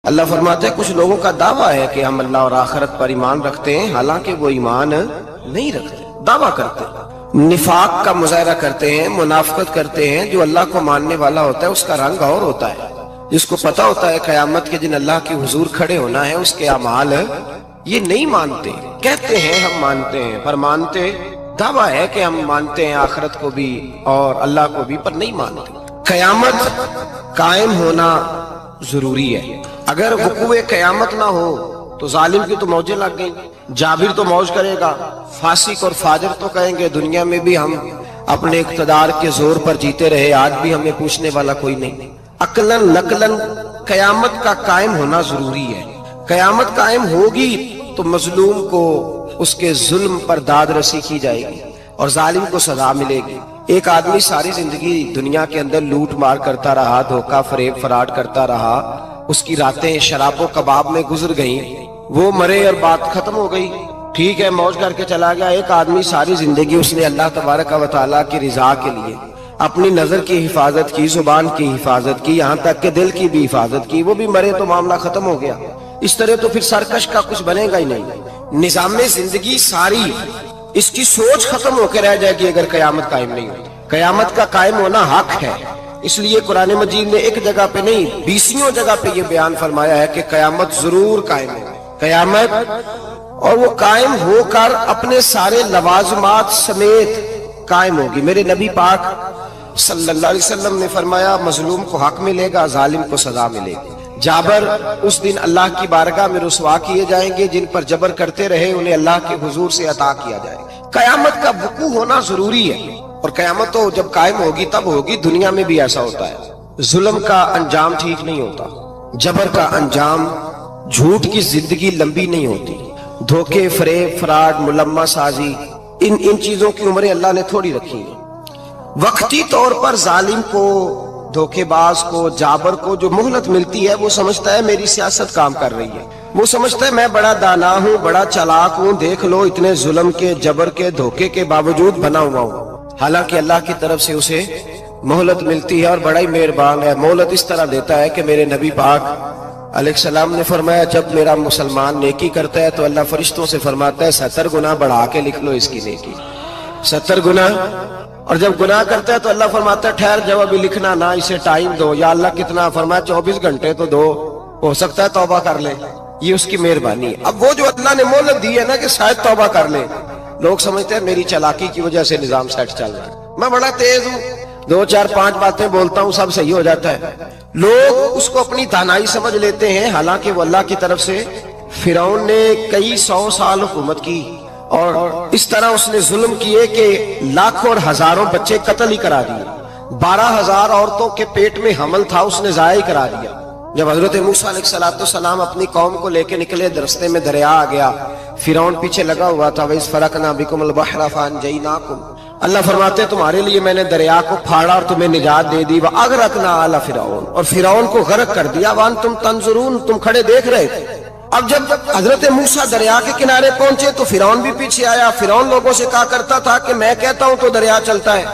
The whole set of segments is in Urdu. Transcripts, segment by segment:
اللہ فرماتے ہیں کچھ لوگوں کا دعویٰ ہے کہ ہم اللہ اور آخرت پر ایمان رکھتے ہیں، حالانکہ وہ ایمان نہیں رکھتے، دعویٰ کرتے ہیں، نفاق کا مظاہرہ کرتے ہیں، منافقت کرتے ہیں۔ جو اللہ کو ماننے والا ہوتا ہے اس کا رنگ اور ہوتا ہے، جس کو پتا ہوتا ہے قیامت کے دن اللہ کے حضور کھڑے ہونا ہے، اس کے اعمال یہ نہیں مانتے، کہتے ہیں ہم مانتے ہیں، پر مانتے دعویٰ ہے کہ ہم مانتے ہیں آخرت کو بھی اور اللہ کو بھی، پر نہیں مانتے۔ قیامت قائم ہونا ضروری ہے، اگر وقوع قیامت نہ ہو تو ظالم کی تو موجیں لگ گئیں، جابر تو موج کرے گا، فاسق اور فاجر تو کہیں گے دنیا میں بھی ہم اپنے اقتدار کے زور پر جیتے رہے، آج بھی ہمیں پوچھنے والا کوئی نہیں۔ عقلاً نقلاً قیامت کا قائم ہونا ضروری ہے۔ قیامت قائم ہوگی تو مظلوم کو اس کے ظلم پر داد رسی کی جائے گی اور ظالم کو سزا ملے گی۔ ایک آدمی ساری زندگی دنیا کے اندر لوٹ مار کرتا رہا، دھوکہ فریب فراڈ کرتا رہا، اس کی راتیں شراب و کباب میں گزر گئیں، وہ مرے اور بات ختم ہو گئی، ٹھیک ہے موج کر کے چلا گیا۔ ایک آدمی ساری زندگی اس نے اللہ تبارک و تعالیٰ کی رضا کے لیے اپنی نظر کی حفاظت کی، زبان کی حفاظت کی، یہاں تک کہ دل کی بھی حفاظت کی، وہ بھی مرے تو معاملہ ختم ہو گیا۔ اس طرح تو پھر سرکش کا کچھ بنے گا ہی نہیں، نظام زندگی ساری اس کی سوچ ختم ہو کے رہ جائے گی اگر قیامت قائم نہیں ہوتی۔ قیامت کا قائم ہونا حق ہے، اس لیے قرآن مجید نے ایک جگہ پہ نہیں 20 جگہ پہ یہ بیان فرمایا ہے کہ قیامت ضرور قائم ہے، قیامت، اور وہ قائم ہو کر اپنے سارے لوازمات سمیت قائم ہوگی۔ میرے نبی پاک صلی اللہ علیہ وسلم نے فرمایا مظلوم کو حق ملے گا، ظالم کو سزا ملے گی۔ جابر اس دن اللہ کی بارگاہ میں رسوا کیے جائیں گے، جن پر جبر کرتے رہے انہیں اللہ کے حضور سے عطا کیا جائے گا۔ قیامت کا وقوع ہونا ضروری ہے، اور قیامت تو جب قائم ہوگی تب ہوگی۔ دنیا میں بھی ایسا ہوتا ہے، ظلم کا انجام ٹھیک نہیں ہوتا، جبر کا انجام، جھوٹ کی زندگی لمبی نہیں ہوتی، دھوکے فریب فراڈ ملمہ سازی، ان چیزوں کی عمریں اللہ نے تھوڑی رکھی ہیں۔ وقتی طور پر ظالم کو، دھوکے باز کو، جابر کو جو مہلت ملتی ہے وہ سمجھتا ہے میری سیاست کام کر رہی ہے، وہ سمجھتا ہے میں بڑا دانا ہوں، بڑا چالاک ہوں، دیکھ لو اتنے ظلم کے، جبر کے، دھوکے کے باوجود بنا ہوا ہوں۔ حالانکہ اللہ کی طرف سے اسے مہلت ملتی ہے اور بڑا ہی مہربان ہے۔ مہلت اس طرح دیتا ہے کہ میرے نبی پاک علیہ السلام نے فرمایا جب میرا مسلمان نیکی کرتا ہے تو اللہ فرشتوں سے فرماتا ہے 70 گنا بڑھا کے لکھ لو اس کی نیکی، 70 گنا، اور جب گناہ کرتا ہے تو اللہ فرماتا ہے ٹھہر جاؤ ابھی لکھنا نہ، اسے ٹائم دو۔ یا اللہ کتنا؟ فرمایا 24 گھنٹے تو دو، ہو سکتا ہے توبہ کر لے، یہ اس کی مہربانی ہے۔ اب وہ جو اللہ نے مہلت دی ہے نا کہ شاید توبہ کر لے، لوگ سمجھتے ہیں میری چالاکی کی وجہ سے نظام سیٹ چل رہا ہے، میں بڑا تیز ہوں، 2 4 5 باتیں بولتا ہوں سب صحیح ہو جاتا ہے۔ لوگ اس کو اپنی دانائی سمجھ لیتے ہیں، حالانکہ وہ اللہ کی طرف سے۔ فرعون نے کئی 100 سال حکومت کی اور اس طرح اس نے ظلم کیے کہ لاکھوں اور ہزاروں بچے قتل ہی کرا دیے، 12,000 عورتوں کے پیٹ میں حمل تھا اس نے ضائع کرا دیا۔ جب حضرت موسیٰ علیہ السلام اپنی قوم کو لے کے نکلے، راستے میں دریا آ گیا، فرعون پیچھے لگا ہوا تھا، وَإِذْ فَرَقْنَا بِكُمُ الْبَحْرَ فَأَنْجَيْنَاكُمْ، اللہ فرماتے ہیں تمہارے لیے میں نے دریا کو پھاڑا اور تمہیں نجات دے دی، وَأَغْرَقْنَا آلَ فِرْعَوْنَ، اور فرعون کو غرق کر دیا، وَأَنْتُمْ تَنْظُرُونَ، تم کھڑے دیکھ رہے تھے۔ اب جب حضرت موسیٰ دریا کے کنارے پہنچے تو فرعون بھی پیچھے آیا۔ فرعون لوگوں سے کہا کرتا تھا کہ میں کہتا ہوں تو دریا چلتا ہے،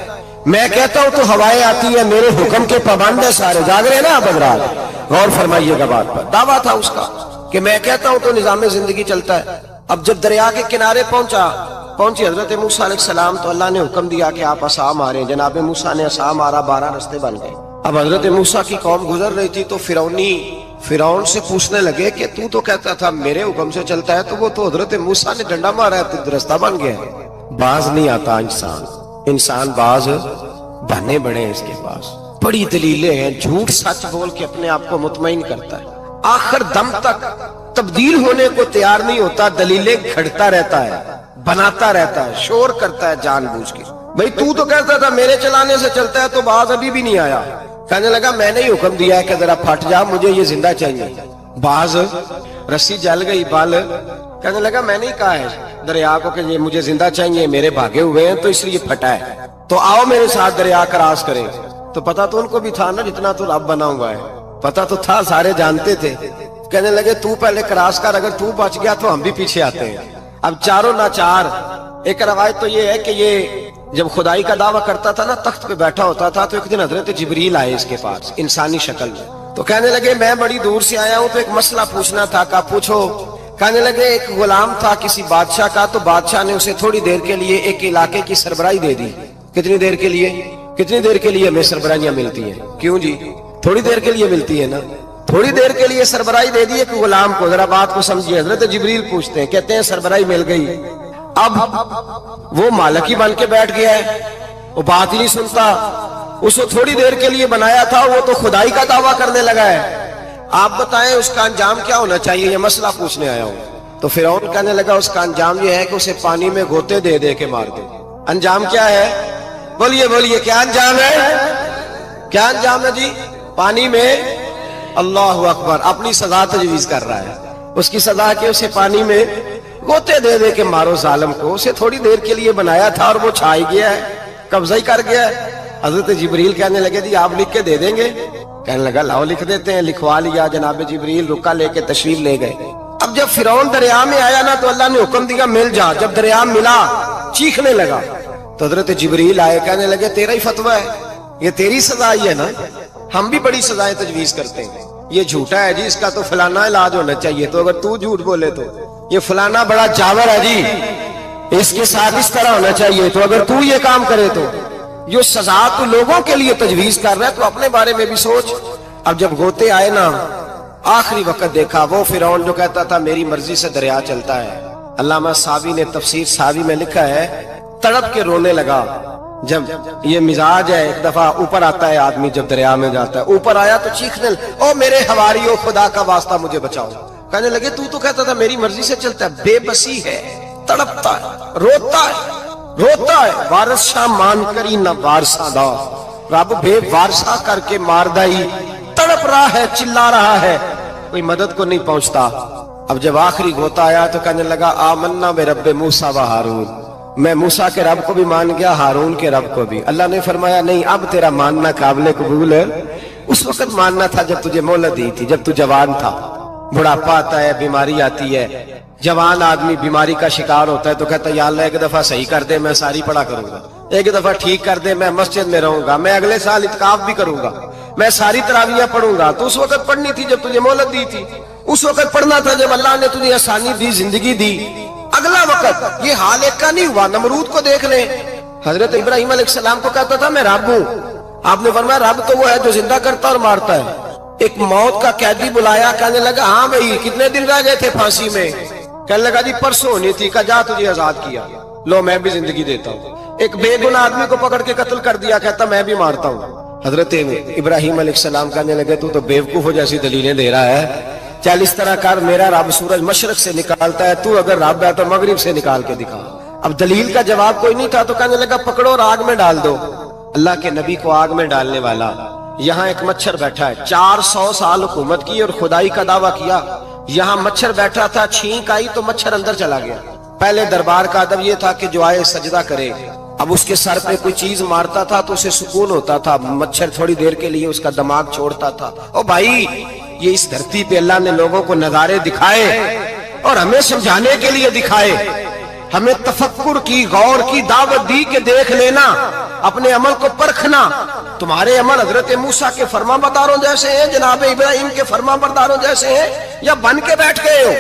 میں کہتا ہوں تو ہوائیں آتی ہیں، میرے حکم کے پابند ہے سارے۔ جاگ رہے نا آپ حضرات، غور فرمائیے گا بات پر، دعویٰ تھا اس کا کہ میں کہتا ہوں تو نظام زندگی چلتا ہے۔ اب جب دریا کے کنارے پہنچی حضرت موسیٰ علیہ السلام تو اللہ نے حکم دیا کہ آپ عصا ماریں۔ جناب موسیٰ نے عصا مارا، 12 رستے بن گئے۔ اب حضرت موسیٰ کی قوم گزر رہی تھی تو فرعون سے پوچھنے لگے کہ تو کہتا تھا میرے حکم سے چلتا ہے، تو وہ تو حضرت موسیٰ نے ڈنڈا مارا ہے تو رستہ بن گیا ہے۔ باز نہیں آتا انسان باز بہانے بڑے ہیں اس کے پاس، بڑی دلیلیں ہیں، جھوٹ سچ بول کے اپنے آپ کو مطمئن کرتا ہے، آخر دم تک تبدیل ہونے کو تیار نہیں ہوتا، دلیلیں گھڑتا رہتا ہے، بناتا رہتا ہے، شور کرتا ہے جان بوجھ کے۔ بھئی تو کہتا تھا میرے چلانے سے چلتا ہے، تو باز ابھی بھی نہیں آیا، کہنے لگا میں نے ہی حکم دیا ہے کہ ذرا پھٹ جا، مجھے یہ زندہ چاہیے۔ باز رسی جل گئی، بال کہنے لگا میں نے ہی کہا ہے دریا کو کہ یہ مجھے زندہ چاہیے، میرے بھاگے ہوئے ہیں تو اس لیے پھٹا ہے، تو آؤ میرے ساتھ دریا کراس کرے۔ تو پتا تو ان کو بھی تھا نا جتنا تو رب بنا ہوا ہے، پتا تو تھا، سارے جانتے تھے۔ کہنے لگے تو پہلے کراس کر، اگر تو بچ گیا تو ہم بھی پیچھے آتے ہیں۔ اب چاروں ناچار۔ ایک روایت تو یہ ہے کہ یہ جب خدائی کا دعویٰ کرتا تھا نا، تخت پہ بیٹھا ہوتا تھا، تو ایک دن حضرت جبریل آئے اس کے پاس انسانی شکل میں۔ تو کہنے لگے میں بڑی دور سے آیا ہوں تو ایک مسئلہ پوچھنا تھا. کہا پوچھو. کہنے لگے ایک غلام تھا کسی بادشاہ کا, تو بادشاہ نے اسے تھوڑی دیر کے لیے ایک علاقے کی سربراہی دے دی. کتنی دیر کے لیے؟ کتنی دیر کے لیے ہمیں سربراہیاں ملتی ہیں؟ کیوں جی؟ تھوڑی دیر کے لیے ملتی ہے نا. تھوڑی دیر کے لیے سربراہی دے دی ایک غلام کو. ذرا بات کو سمجھیے. حضرت جبریل پوچھتے ہیں, کہتے ہیں سربراہی مل گئی. اب وہ مالک ہی بن کے بیٹھ گیا ہے, وہ بات ہی نہیں سنتا. اس کو تھوڑی دیر کے لیے بنایا تھا, وہ تو خدائی کا دعویٰ کرنے لگا ہے. آپ بتائیں اس کا انجام کیا ہونا چاہیے؟ یہ مسئلہ پوچھنے آیا ہوں. تو فرعون کہنے لگا اس کا انجام یہ ہے کہ اسے پانی میں گوتے دے دے کے مار دے. انجام کیا ہے؟ بولیے بولیے, کیا انجام ہے؟ کیا انجام ہے جی؟ پانی میں. اللہ اکبر, اپنی سزا تجویز کر رہا ہے. اس کی سزا کہ اسے پانی میں گوتے دے دے کے مارو ظالم کو. اسے تھوڑی دیر کے لیے بنایا تھا اور وہ چھائی گیا ہے, قبضہ ہی کر گیا ہے. حضرت جبریل کہنے لگے جی آپ لکھ کے دے دیں گے؟ کہنے لگا لاؤ لکھ دیتے ہیں. لکھوا لیا. جناب جبریل رکا لے کے تشریف لے گئے. اب جب فرعون دریا میں آیا نا تو اللہ نے حکم دیا مل جا. جب دریا ملا چیخنے لگا تو حضرت جبریل آئے, کہنے لگے تیرا ہی فتویٰ ہے, یہ تیری سزا ہی ہے نا. ہم بھی بڑی سزائیں تجویز کرتے ہیں. یہ جھوٹا ہے جی, اس کا تو فلانا علاج ہونا چاہیے. تو اگر تو جھوٹ بولے تو یہ فلانا بڑا جاور ہے جی, اس کے ساتھ اس طرح ہونا چاہیے. تو اگر تو یہ کام کرے تو جو سزا تو لوگوں کے لیے تجویز کر رہا ہے تو اپنے بارے میں بھی سوچ. اب جب گوتے آئے نا, آخری وقت دیکھا وہ فرعون جو کہتا تھا میری مرضی سے دریا چلتا ہے. علامہ ساوی نے تفسیر ساوی میں لکھا ہے تڑپ کے رونے لگا. جب یہ مزاج ہے, ایک دفعہ اوپر آتا ہے آدمی جب دریا میں جاتا ہے, اوپر آیا تو چیخنے او میرے حواریو خدا کا واسطہ مجھے بچاؤ. کہنے لگے تو کہتا تھا میری مرضی سے چلتا ہے. بے بسی ہے, تڑپتا ہے, روتا ہے. وارث شاہ مان کری نہ وارثہ دا, رب بے وارثہ کر کے مار دائی. تڑپ رہا ہے, چلا رہا ہے, کوئی مدد کو نہیں پہنچتا. اب جب آخری گوتا آیا تو کہنے لگا آمنا برب موسیٰ و ہارون, میں موسیٰ کے رب کو بھی مان گیا, ہارون کے رب کو بھی. اللہ نے فرمایا نہیں, اب تیرا ماننا قابل قبول ہے. اس وقت ماننا تھا جب تجھے مہلت دی تھی, جب تو جوان تھا. بڑھاپا آتا ہے, بیماری آتی ہے, جوان آدمی بیماری کا شکار ہوتا ہے تو کہتا ہے یا اللہ ایک دفعہ صحیح کر دے, میں ساری پڑھا کروں گا. ایک دفعہ ٹھیک کر دے, میں مسجد میں رہوں گا, میں اگلے سال اعتکاف بھی کروں گا, میں ساری تراویحیں پڑھوں گا. تو اس وقت پڑھنی تھی جب تجھے مہلت دی تھی. اس وقت پڑھنا تھا جب اللہ نے تجھے آسانی دی, زندگی دی. اگلا وقت. یہ حال ایک کا نہیں ہوا. نمرود کو دیکھ لیں, حضرت ابراہیم علیہ السلام کو کہتا تھا میں رب ہوں. آپ نے فرمایا رب تو وہ ہے جو زندہ کرتا اور مارتا ہے. ایک موت کا قیدی بلایا, کہنے لگا ہاں بھائی کتنے دن رہ گئے تھے پھانسی میں؟ کہنے لگا جی پرسوں ہونی تھی. کہا جا تجھے آزاد کیا, لو میں بھی زندگی دیتا ہوں. ایک بے گناہ آدمی کو پکڑ کے قتل کر دیا, کہتا میں بھی مارتا ہوں. حضرت ابراہیم علیہ السلام کہنے لگے تو بیوقوفوں جیسی دلیلیں دے رہا ہے. چل اس طرح کر, میرا رب سورج مشرق سے نکالتا ہے, تو اگر رب ہے تو مغرب سے نکال کے دکھا. اب دلیل کا جواب کوئی نہیں تھا تو کہنے لگا پکڑو اور آگ میں ڈال دو. اللہ کے نبی کو آگ میں ڈالنے والا. یہاں ایک مچھر بیٹھا ہے, 400 سال حکومت کی اور خدائی کا دعویٰ کیا. یہاں مچھر بیٹھا تھا, چھینک آئی تو مچھر اندر چلا گیا. پہلے دربار کا ادب یہ تھا کہ جو آئے سجدہ کرے. اب اس کے سر پہ کوئی چیز مارتا تھا تو اسے سکون ہوتا تھا. مچھر تھوڑی دیر کے لیے اس کا دماغ چھوڑتا تھا. او بھائی یہ اس دھرتی پہ اللہ نے لوگوں کو نظارے دکھائے اور ہمیں سمجھانے کے لیے دکھائے. ہمیں تفکر کی, غور کی دعوت دی کہ دیکھ لینا, اپنے عمل کو پرکھنا. تمہارے عمل حضرت موسیٰ کے فرما برداروں جیسے ہیں, جناب ابراہیم کے فرما برداروں جیسے ہیں, یا بن کے بیٹھ گئے ہو؟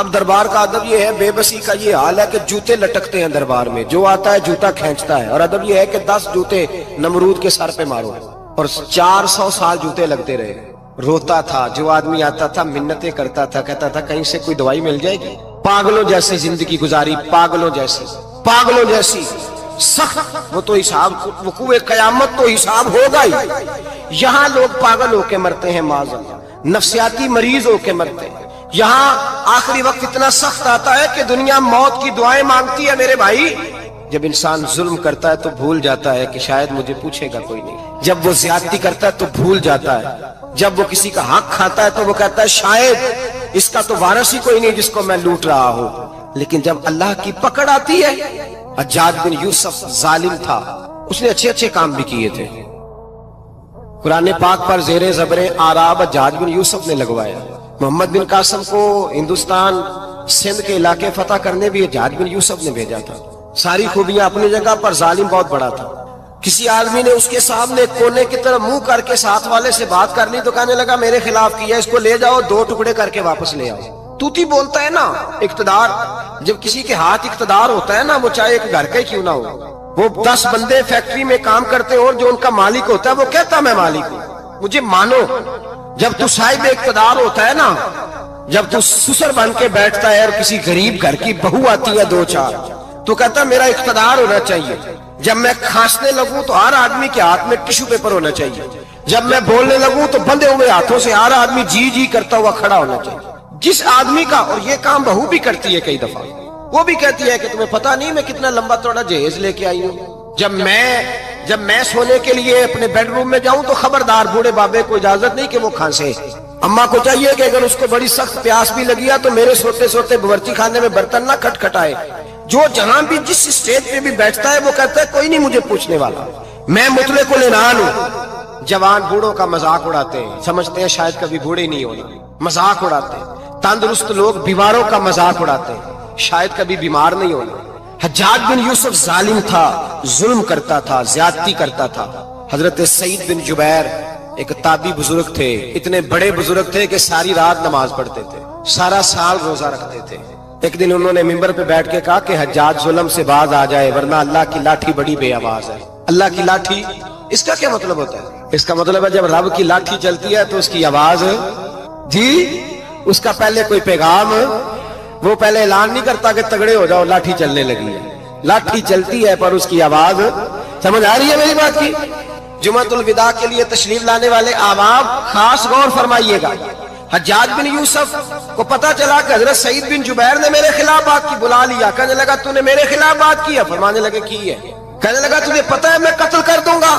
اب دربار کا ادب یہ ہے, بے بسی کا یہ حال ہے کہ جوتے لٹکتے ہیں دربار میں. جو آتا ہے جوتا کھینچتا ہے. اور ادب یہ ہے کہ 10 جوتے نمرود کے سر پہ مارو. اور 400 سال جوتے لگتے رہے. روتا تھا, جو آدمی آتا تھا منتیں کرتا تھا, کہتا تھا کہیں سے کوئی دوائی مل جائے گی. پاگلوں جیسی زندگی گزاری, پاگلوں جیسی سخت. وہ تو حساب, وقوع قیامت تو حساب ہوگا ہی. یہاں لوگ پاگل ہو کے مرتے ہیں, معذاللہ نفسیاتی مریض ہو کے مرتے ہیں. یہاں آخری وقت اتنا سخت آتا ہے کہ دنیا موت کی دعائیں مانگتی ہے. میرے بھائی جب انسان ظلم کرتا ہے تو بھول جاتا ہے کہ شاید مجھے پوچھے گا کوئی نہیں. جب وہ زیادتی کرتا ہے تو بھول جاتا ہے. جب وہ کسی کا حق کھاتا ہے تو وہ کہتا ہے شاید اس کا تو وارث ہی کوئی نہیں جس کو میں لوٹ رہا ہوں. لیکن جب اللہ کی پکڑ آتی ہے, حجاج بن یوسف ظالم تھا, اس نے اچھے کام بھی کیے تھے. قرآن پاک پر زیر زبر آراب حجاج بن یوسف نے لگوایا. محمد بن قاسم کو ہندوستان سندھ کے علاقے فتح کرنے بھی حجاج بن یوسف نے بھیجا تھا. ساری خوبیاں اپنی جگہ پر, ظالم بہت بڑا تھا. کسی آدمی نے اس کے سامنے کونے کی طرف منہ کر کے ساتھ والے سے بات کر لی تو کہنے لگا میرے خلاف کیا، اس کو لے جاؤ 2 ٹکڑے کر کے واپس لے آؤ۔ توتی بولتا ہے نا اقتدار، جب کسی کے ہاتھ اقتدار ہوتا ہے نا، وہ چاہے ایک گھر کا ہی کیوں نہ ہو، وہ 10 بندے فیکٹری میں کام کرتے اور جو ان کا مالک ہوتا ہے وہ کہتا میں مالک ہوں، مجھے مانو۔ جب تو صاحب اقتدار ہوتا ہے نا، جب تو سسر بن کے بیٹھتا ہے اور کسی غریب گھر کی بہو آتی ہے 2-4 تو کہتا میرا اقتدار ہونا چاہیے، جب میں کھانسنے لگوں تو ہر آدمی کے ہاتھ میں ٹشو پیپر ہونا چاہیے، جب میں بولنے لگوں تو بندے ہوئے ہاتھوں سے ہر آدمی جی جی کرتا ہوا کھڑا ہونا چاہیے۔ جس آدمی کا، اور یہ کام بہو بھی کرتی ہے کئی دفعہ، وہ بھی کہتی ہے کہ تمہیں پتا نہیں میں کتنا لمبا چوڑا جہیز لے کے آئی ہوں، جب میں سونے کے لیے اپنے بیڈ روم میں جاؤں تو خبردار بوڑھے بابے کو اجازت نہیں کہ وہ کھانسے، اماں کو چاہیے کہ اگر اس کو بڑی سخت پیاس بھی لگی ہے تو میرے سوتے سوتے باورچی خانے میں برتن نہ کھٹکھٹائے۔ جو جہاں بھی جس اسٹیج پہ بھی بیٹھتا ہے وہ کہتا ہے کوئی نہیں مجھے پوچھنے والا، میں مطلق العنان ہوں۔ جوان بوڑھوں کا مذاق اڑاتے ہیں، سمجھتے ہیں شاید کبھی بوڑھے نہیں ہونا، مذاق اڑاتے ہیں۔ تندرست لوگ بیماروں کا مذاق اڑاتے ہیں، شاید کبھی بیمار نہیں ہونا۔ حجاج بن یوسف ظالم تھا، ظلم کرتا تھا، زیادتی کرتا تھا۔ حضرت سعید بن جبیر ایک تابعی بزرگ تھے، اتنے بڑے بزرگ تھے کہ ساری رات نماز پڑھتے تھے، سارا سال روزہ رکھتے تھے۔ ایک دن انہوں نے منبر پہ بیٹھ کے کہا کہ حجاج ظلم سے باز آ جائے ورنہ اللہ کی لاٹھی بڑی بے آواز ہے۔ اللہ کی لاٹھی، اس کا کیا مطلب ہوتا ہے؟ اس کا مطلب ہے جب رب کی لاٹھی چلتی ہے تو اس کی آواز، جی اس کا پہلے کوئی پیغام، وہ پہلے اعلان نہیں کرتا کہ تگڑے ہو جاؤ لاٹھی چلنے لگی ہے، لاٹھی چلتی ہے پر اس کی آواز، سمجھ آ رہی ہے میری بات کی؟ جمعۃ الوداع کے لیے تشریف لانے والے عوام خاص غور فرمائیے گا۔ حجاج بن یوسف کو پتا چلا کہ حضرت سعید بن جبیر نے میرے خلاف بات کی، بلا لیا، کہنے لگا تو نے میرے خلاف بات کی ہے؟ فرمانے لگے کی ہے۔ کہنے لگا تجھے پتا ہے میں قتل کر دوں گا؟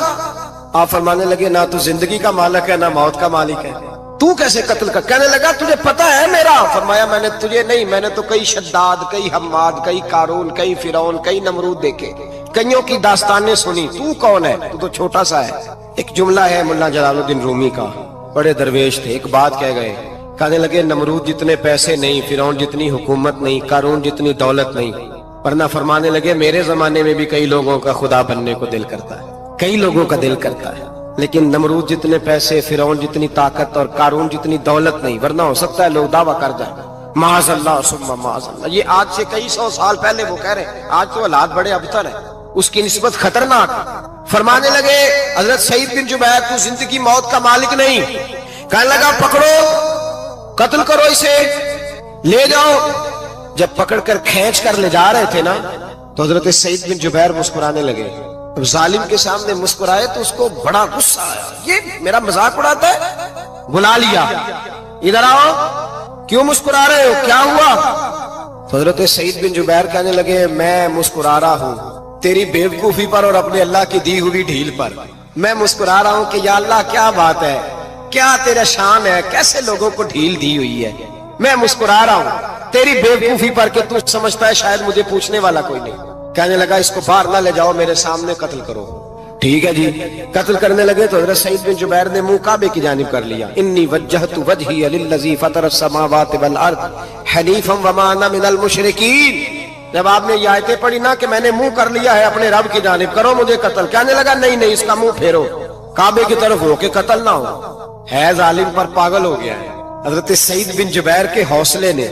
آپ فرمانے لگے نہ تو زندگی کا مالک ہے نہ موت کا مالک ہے، تو کیسے قتل کر؟ کہنے لگا تجھے پتا ہے میرا؟ فرمایا میں نے تجھے نہیں، میں نے تو کئی شداد، کئی حماد، کئی قارون، کئی فرعون، کئی نمرود دیکھے، کئیوں کی داستانیں سنی، تو کون ہے؟ تو چھوٹا سا ہے۔ ایک جملہ ہے ملا جلال الدین رومی کا، بڑے درویش تھے، ایک بات کہہ گئے، کہنے لگے نمرود جتنے پیسے نہیں، فرعون جتنی حکومت نہیں، قارون جتنی دولت نہیں، ورنہ فرمانے لگے میرے زمانے میں بھی کئی لوگوں کا خدا بننے کو دل کرتا ہے، کئی لوگوں کا دل کرتا ہے، لیکن نمرود جتنے پیسے، فرعون جتنی طاقت اور قارون جتنی دولت نہیں، ورنہ ہو سکتا ہے لوگ دعویٰ کر جائیں معاذ اللہ ثم معاذ اللہ۔ یہ آج سے کئی 100 سال پہلے وہ کہہ رہے ہیں، آج تو حالات بڑے ابتر ہیں، اس کی نسبت خطرناک۔ فرمانے لگے حضرت سعید بن جبیر تو زندگی موت کا مالک نہیں، کہنے لگا پکڑو، قتل کرو اسے، لے جاؤ۔ جب پکڑ کر کھینچ کر لے جا رہے تھے نا تو حضرت سعید بن جبیر مسکرانے لگے۔ اب ظالم کے سامنے مسکرائے تو اس کو بڑا غصہ آیا، یہ میرا مذاق اڑاتا ہے؟ بلا لیا، ادھر آؤ، کیوں مسکرا رہے ہو، کیا ہوا؟ تو حضرت سعید بن جبیر کہنے لگے میں مسکرا رہا ہوں تیری بیوقوفی پر اور اپنے اللہ کی دی ہوئی ڈھیل پر، میں مسکرا رہا ہوں کہ یا اللہ کیا بات ہے، کیا تیرا شان ہے، کیسے لوگوں کو ڈھیل دی ہوئی ہے، میں مسکرا رہا ہوں تیری بیوقوفی پر کہ تو سمجھتا ہے شاید مجھے پوچھنے والا کوئی نہیں۔ کہنے لگا اس کو باہر نہ لے جاؤ، میرے سامنے قتل کرو۔ ٹھیک ہے جی، قتل کرنے لگے تو حضرت سعید بن جبیر نے منہ کعبے کی جانب کر لیا، انی وجہت وجہی للذی فطر السماوات والارض حنیفا وما انا من المشرکین۔ جب آپ نے یہ آیتیں پڑھی نا کہ میں نے منہ کر لیا ہے اپنے رب کی جانب، کرو مجھے قتل، کہنے لگا نہیں نہیں، اس کا منہ پھیرو، کعبے کی طرف ہو کے قتل نہ ہو، ہے ظالم پر پاگل ہو گیا ہے۔ حضرت سعید بن جبیر کے حوصلے نے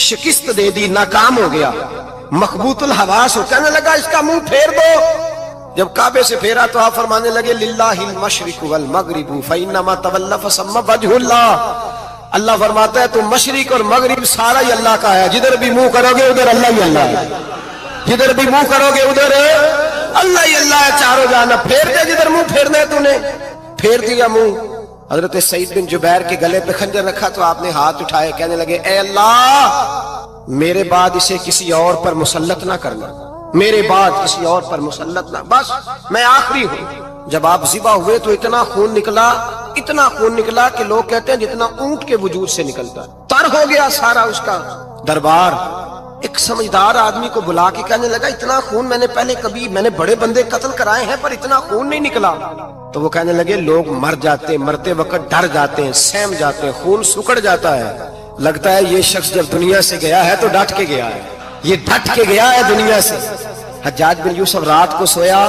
شکست دے دی، ناکام ہو گیا، مخبوط الحواس ہو، کہنے لگا اس کا منہ پھیر دو۔ جب کعبے سے پھیرا تو آپ فرمانے لگے للہ المشرق والمغرب فانما تولى فثم وجه اللہ۔ اللہ فرماتا ہے تو مشرق اور مغرب سارا ہی اللہ کا ہے، جدھر بھی منہ کرو گے ادھر اللہ ہی اللہ ہے، جدھر بھی منہ کرو گے ادھر اللہ ہی اللہ ہے، چاروں جانب پھیر دے، جدھر منہ پھیرنا ہے تو نے پھیر دیا منہ۔ حضرت سعید بن جبیر کے گلے پہ خنجر رکھا تو آپ نے ہاتھ اٹھائے، کہنے لگے اے اللہ میرے بعد اسے کسی اور پر مسلط نہ کرنا، میرے بعد کسی اور پر مسلط نہ، بس میں آخری ہوں۔ جب آپ ذبح ہوئے تو اتنا خون نکلا، اتنا خون نکلا کہ لوگ کہتے ہیں جتنا اونٹ کے وجود سے نکلتا، تر ہو گیا سارا اس کا دربار۔ ایک سمجھدار آدمی کو بلا کے کہنے لگا اتنا خون میں نے پہلے کبھی، میں نے بڑے بندے قتل کرائے ہیں پر اتنا خون نہیں نکلا۔ تو وہ کہنے لگے لوگ مر جاتے، مرتے وقت ڈر جاتے ہیں، سہم جاتے ہیں، خون سکڑ جاتا ہے، لگتا ہے یہ شخص جب دنیا سے گیا ہے تو ڈٹ کے گیا ہے، یہ ڈٹ کے گیا ہے دنیا سے۔ حجاج بن یوسف رات کو سویا،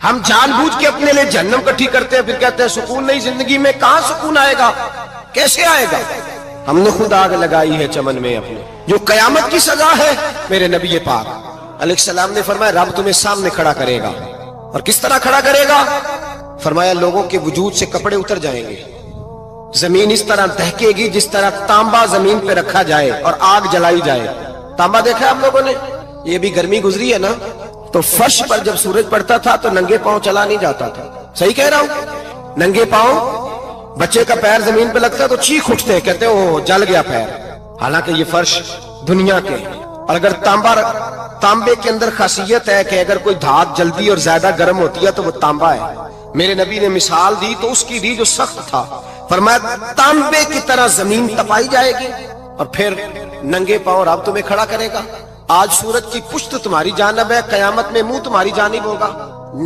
ہم جان بوجھ کے اپنے لیے جہنم کٹھی کرتے ہیں، پھر کہتے ہیں سکون نہیں زندگی میں. کہاں سکون آئے گا؟ کیسے آئے گا؟ ہم نے خود آگ لگائی ہے چمن میں اپنے. جو قیامت کی سزا ہے، میرے نبی پاک علیہ السلام نے فرمایا رب تمہیں سامنے کھڑا کرے گا. اور کس طرح کھڑا کرے گا؟ فرمایا لوگوں کے وجود سے کپڑے اتر جائیں گے، زمین اس طرح دہکے گی جس طرح تانبا زمین پہ رکھا جائے اور آگ جلائی جائے. تانبا دیکھا ہے آپ لوگوں نے؟ یہ بھی گرمی گزری ہے نا، تو فرش پر جب سورج پڑتا تھا تو ننگے پاؤں چلا نہیں جاتا تھا. صحیح کہہ رہا ہوں؟ ننگے پاؤں، بچے کا پیر زمین پہ لگتا ہے تو چیخ اٹھتے ہیں، کہتے ہیں وہ جل گیا پیر. حالانکہ یہ فرش دنیا کے. اور اگر تانبے کے اندر خاصیت ہے کہ اگر کوئی دھات جلدی اور زیادہ گرم ہوتی ہے تو وہ تانبا ہے. میرے نبی نے مثال دی تو اس کی دی جو سخت تھا. فرمایا تانبے کی طرح زمین تپائی جائے گی اور پھر ننگے پاؤں رب تمہیں کھڑا کرے گا. آج سورج کی پشت تمہاری جانب ہے، قیامت میں منہ تمہاری جانب ہوگا.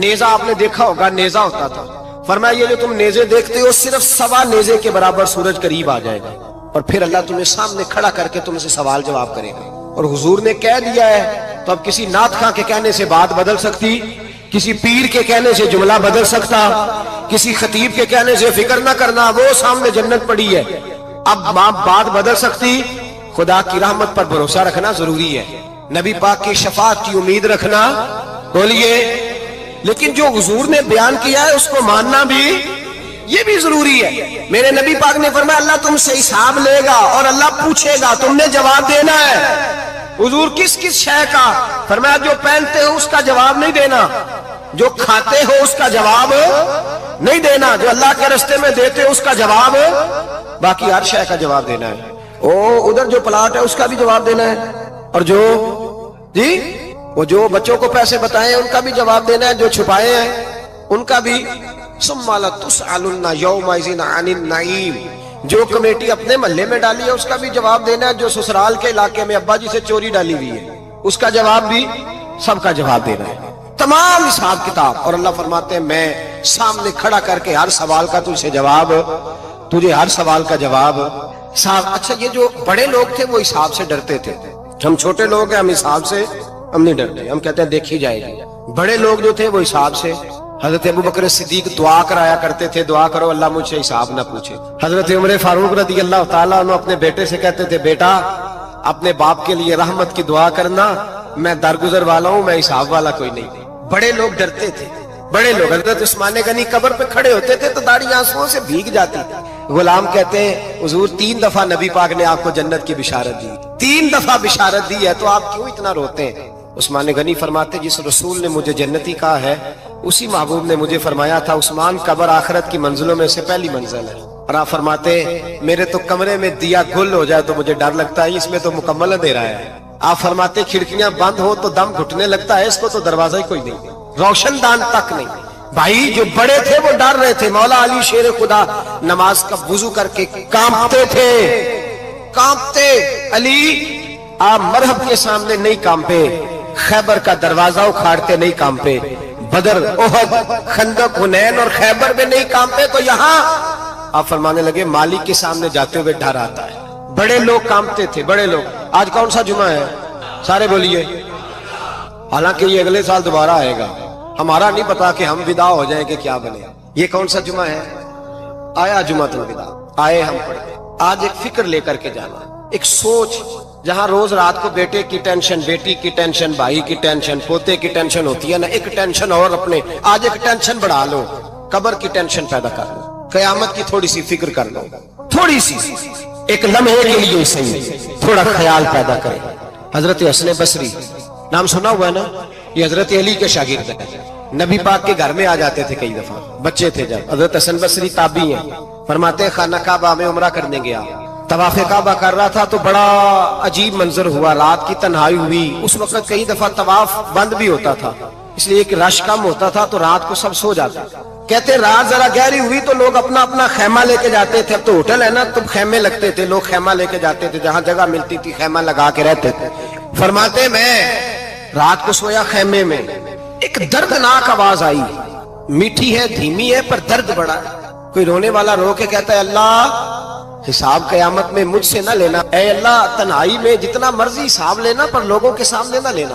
نیزہ آپ نے دیکھا ہوگا، نیزہ ہوتا تھا. فرمایا یہ جو تم نیزے دیکھتے ہو صرف 1.25 نیزے کے برابر سورج قریب آ جائے گا اور پھر اللہ تمہیں سامنے کھڑا کر کے تم سے سوال جواب کرے گا. اور حضور نے کہہ دیا ہے تو اب کسی نعت خواں کے کہنے سے بات بدل سکتی، کسی پیر کے کہنے سے جملہ بدل سکتا، کسی خطیب کے کہنے سے فکر نہ کرنا وہ سامنے جنت پڑی ہے، اب بات بدل سکتی. خدا کی رحمت پر بھروسہ رکھنا ضروری ہے، نبی پاک کی شفاعت کی امید رکھنا. بولیے. لیکن جو حضور نے بیان کیا ہے اس کو ماننا بھی یہ بھی ضروری ہے. میرے نبی پاک نے فرمایا اللہ تم سے حساب لے گا اور اللہ پوچھے گا، تم نے جواب دینا ہے. حضور کس کس شے کا؟ فرمایا جو پہنتے ہو اس کا جواب نہیں دینا، جو کھاتے ہو اس کا جواب نہیں دینا، جو اللہ کے راستے میں دیتے ہو اس کا جواب، باقی ہر شے کا جواب دینا ہے. ادھر جو پلاٹ ہے اس کا بھی جواب دینا ہے، اور وہ جو بچوں کو پیسے بتائے ان کا بھی جواب دینا ہے، جو چھپائے ہیں ان کا بھی. ثم لتسألن یومئذ عن النعیم. جو کمیٹی اپنے محلے میں ڈالی ہے اس کا بھی جواب دینا ہے، جو سسرال کے علاقے میں ابا جی سے چوری ڈالی ہوئی ہے اس کا جواب بھی، سب کا جواب دینا ہے. تمام حساب کتاب. اور اللہ فرماتے ہیں میں سامنے کھڑا کر کے ہر سوال کا تجھے ہر سوال کا جواب صاحب. اچھا یہ جو بڑے لوگ تھے وہ حساب سے ڈرتے تھے، ہم چھوٹے لوگ ہیں ہم حساب سے ہم نہیں ڈرتے، ہم کہتے ہیں دیکھی جائے گی. بڑے لوگ جو تھے وہ حساب سے. حضرت ابوبکر صدیق دعا کرایا کرتے تھے، دعا کرو اللہ مجھ سے حساب نہ پوچھے. حضرت عمر فاروق رضی اللہ تعالیٰ عنہ اپنے بیٹے سے کہتے تھے بیٹا اپنے باپ کے لیے رحمت کی دعا کرنا، میں درگزر والا ہوں، میں حساب والا کوئی نہیں. بڑے لوگ ڈرتے تھے، بڑے لوگ. حضرت عثمان غنی قبر پہ کھڑے ہوتے تھے تو داڑھی آنسوؤں سے بھیگ جاتی تھی. غلام کہتے ہیں حضور 3 دفعہ نبی پاک نے آپ کو جنت کی بشارت دی، 3 دفعہ بشارت دی ہے تو آپ کیوں اتنا روتے ہیں؟ عثمان غنی فرماتے جس رسول نے مجھے جنتی کہا ہے اسی محبوب نے مجھے فرمایا تھا عثمان قبر آخرت کی منزلوں میں سے پہلی منزل ہے. اور آپ فرماتے میرے تو کمرے میں دیا گل ہو جائے تو مجھے ڈر لگتا ہے، اس میں تو مکمل اندھیرا ہے. آپ فرماتے کھڑکیاں بند ہو تو دم گھٹنے لگتا ہے، اس کو تو دروازہ ہی کوئی نہیں، روشن دان تک نہیں. بھائی جو بڑے تھے وہ ڈر رہے تھے. مولا علی شیر خدا نماز کا وضو کر کے کانپتے تھے، کانپتے. علی آپ مرحب کے سامنے نہیں کانپے، خیبر کا دروازہ اکھاڑتے نہیں کانپے، بدر احد خندق حنین اور خیبر میں نہیں کانپے، تو یہاں آپ فرمانے لگے مالک کے سامنے جاتے ہوئے ڈر آتا ہے. بڑے لوگ کانپتے تھے، بڑے لوگ. آج کون سا جمعہ ہے؟ سارے بولیے. حالانکہ یہ اگلے سال دوبارہ آئے گا، ہمارا نہیں پتا کہ ہم ودا ہو جائیں کہ کیا بنے. یہ کون سا جمعہ ہے؟ آیا جمعۃ الوداع، آئے ہم پڑھتے. آج ایک فکر لے کر کے جانا، ایک سوچ. جہاں روز رات کو بیٹے کی ٹینشن، بیٹی کی ٹینشن، بھائی کی ٹینشن، پوتے کی ٹینشن ہوتی ہے نا، ایک ٹینشن اور اپنے آج ایک ٹینشن بڑھا لو، قبر کی ٹینشن پیدا کر لو، قیامت کی تھوڑی سی فکر کر لو، تھوڑی سی ایک لمحے کے لیے صحیح تھوڑا خیال پیدا کرے. حضرت حسن بصری نام سنا ہوا ہے نا، یہ حضرت علی کے شاگرد ہیں، نبی پاک کے گھر میں آ جاتے تھے کئی دفعہ، بچے تھے جب. حضرت حسن بصری تابعی ہیں. فرماتے خانہ کعبہ میں عمرہ کرنے گیا، طواف کعبہ کر رہا تھا تو بڑا عجیب منظر ہوا، رات کی تنہائی ہوئی. اس وقت کئی دفعہ طواف بند بھی ہوتا تھا، اس لیے کہ رش کم ہوتا تھا تو رات کو سب سو جاتا. کہتے رات ذرا گہری ہوئی تو لوگ اپنا اپنا خیمہ لے کے جاتے تھے. اب تو ہوٹل ہے نا تو خیمے لگتے تھے، لوگ خیمہ لے کے جاتے تھے، جہاں جگہ ملتی تھی خیمہ لگا کے رہتے تھے. فرماتے میں رات کو سویا خیمے میں، ایک دردناک آواز آئی، میٹھی ہے دھیمی ہے پر درد بڑا ہے. کوئی رونے والا رو کے کہتا ہے اللہ حساب قیامت میں مجھ سے نہ لینا، اے اللہ تنہائی میں جتنا مرضی حساب لینا پر لوگوں کے سامنے نہ لینا.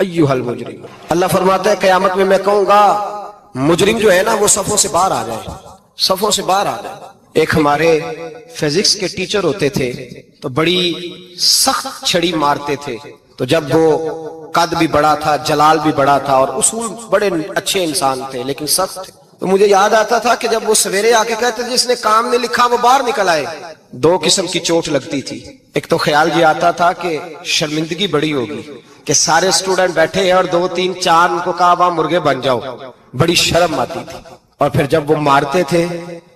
ایھا المجرم. اللہ فرماتا ہے قیامت میں کہوں گا مجرم جو ہے نا وہ صفوں سے باہر آ جائے، صفوں سے باہر آ جائے. ایک ہمارے فزکس کے ٹیچر ہوتے تھے تو بڑی سخت چھڑی مارتے تھے. تو جب وہ قد بھی بڑا تھا، جلال بھی بڑا تھا اور اصول بڑے اچھے انسان تھے لیکن سخت تھے، تو مجھے یاد آتا تھا کہ جب وہ سویرے آ کے کہتے جس نے کام نہیں لکھا وہ باہر نکل آئے. دو قسم کی چوٹ لگتی تھی. ایک تو خیال یہ آتا تھا کہ شرمندگی بڑی ہوگی کہ سارے اسٹوڈنٹ بیٹھے ہیں اور 2 3 4 ان کو کہا وہاں مرغے بن جاؤ، بڑی شرم آتی تھی. اور پھر جب وہ مارتے تھے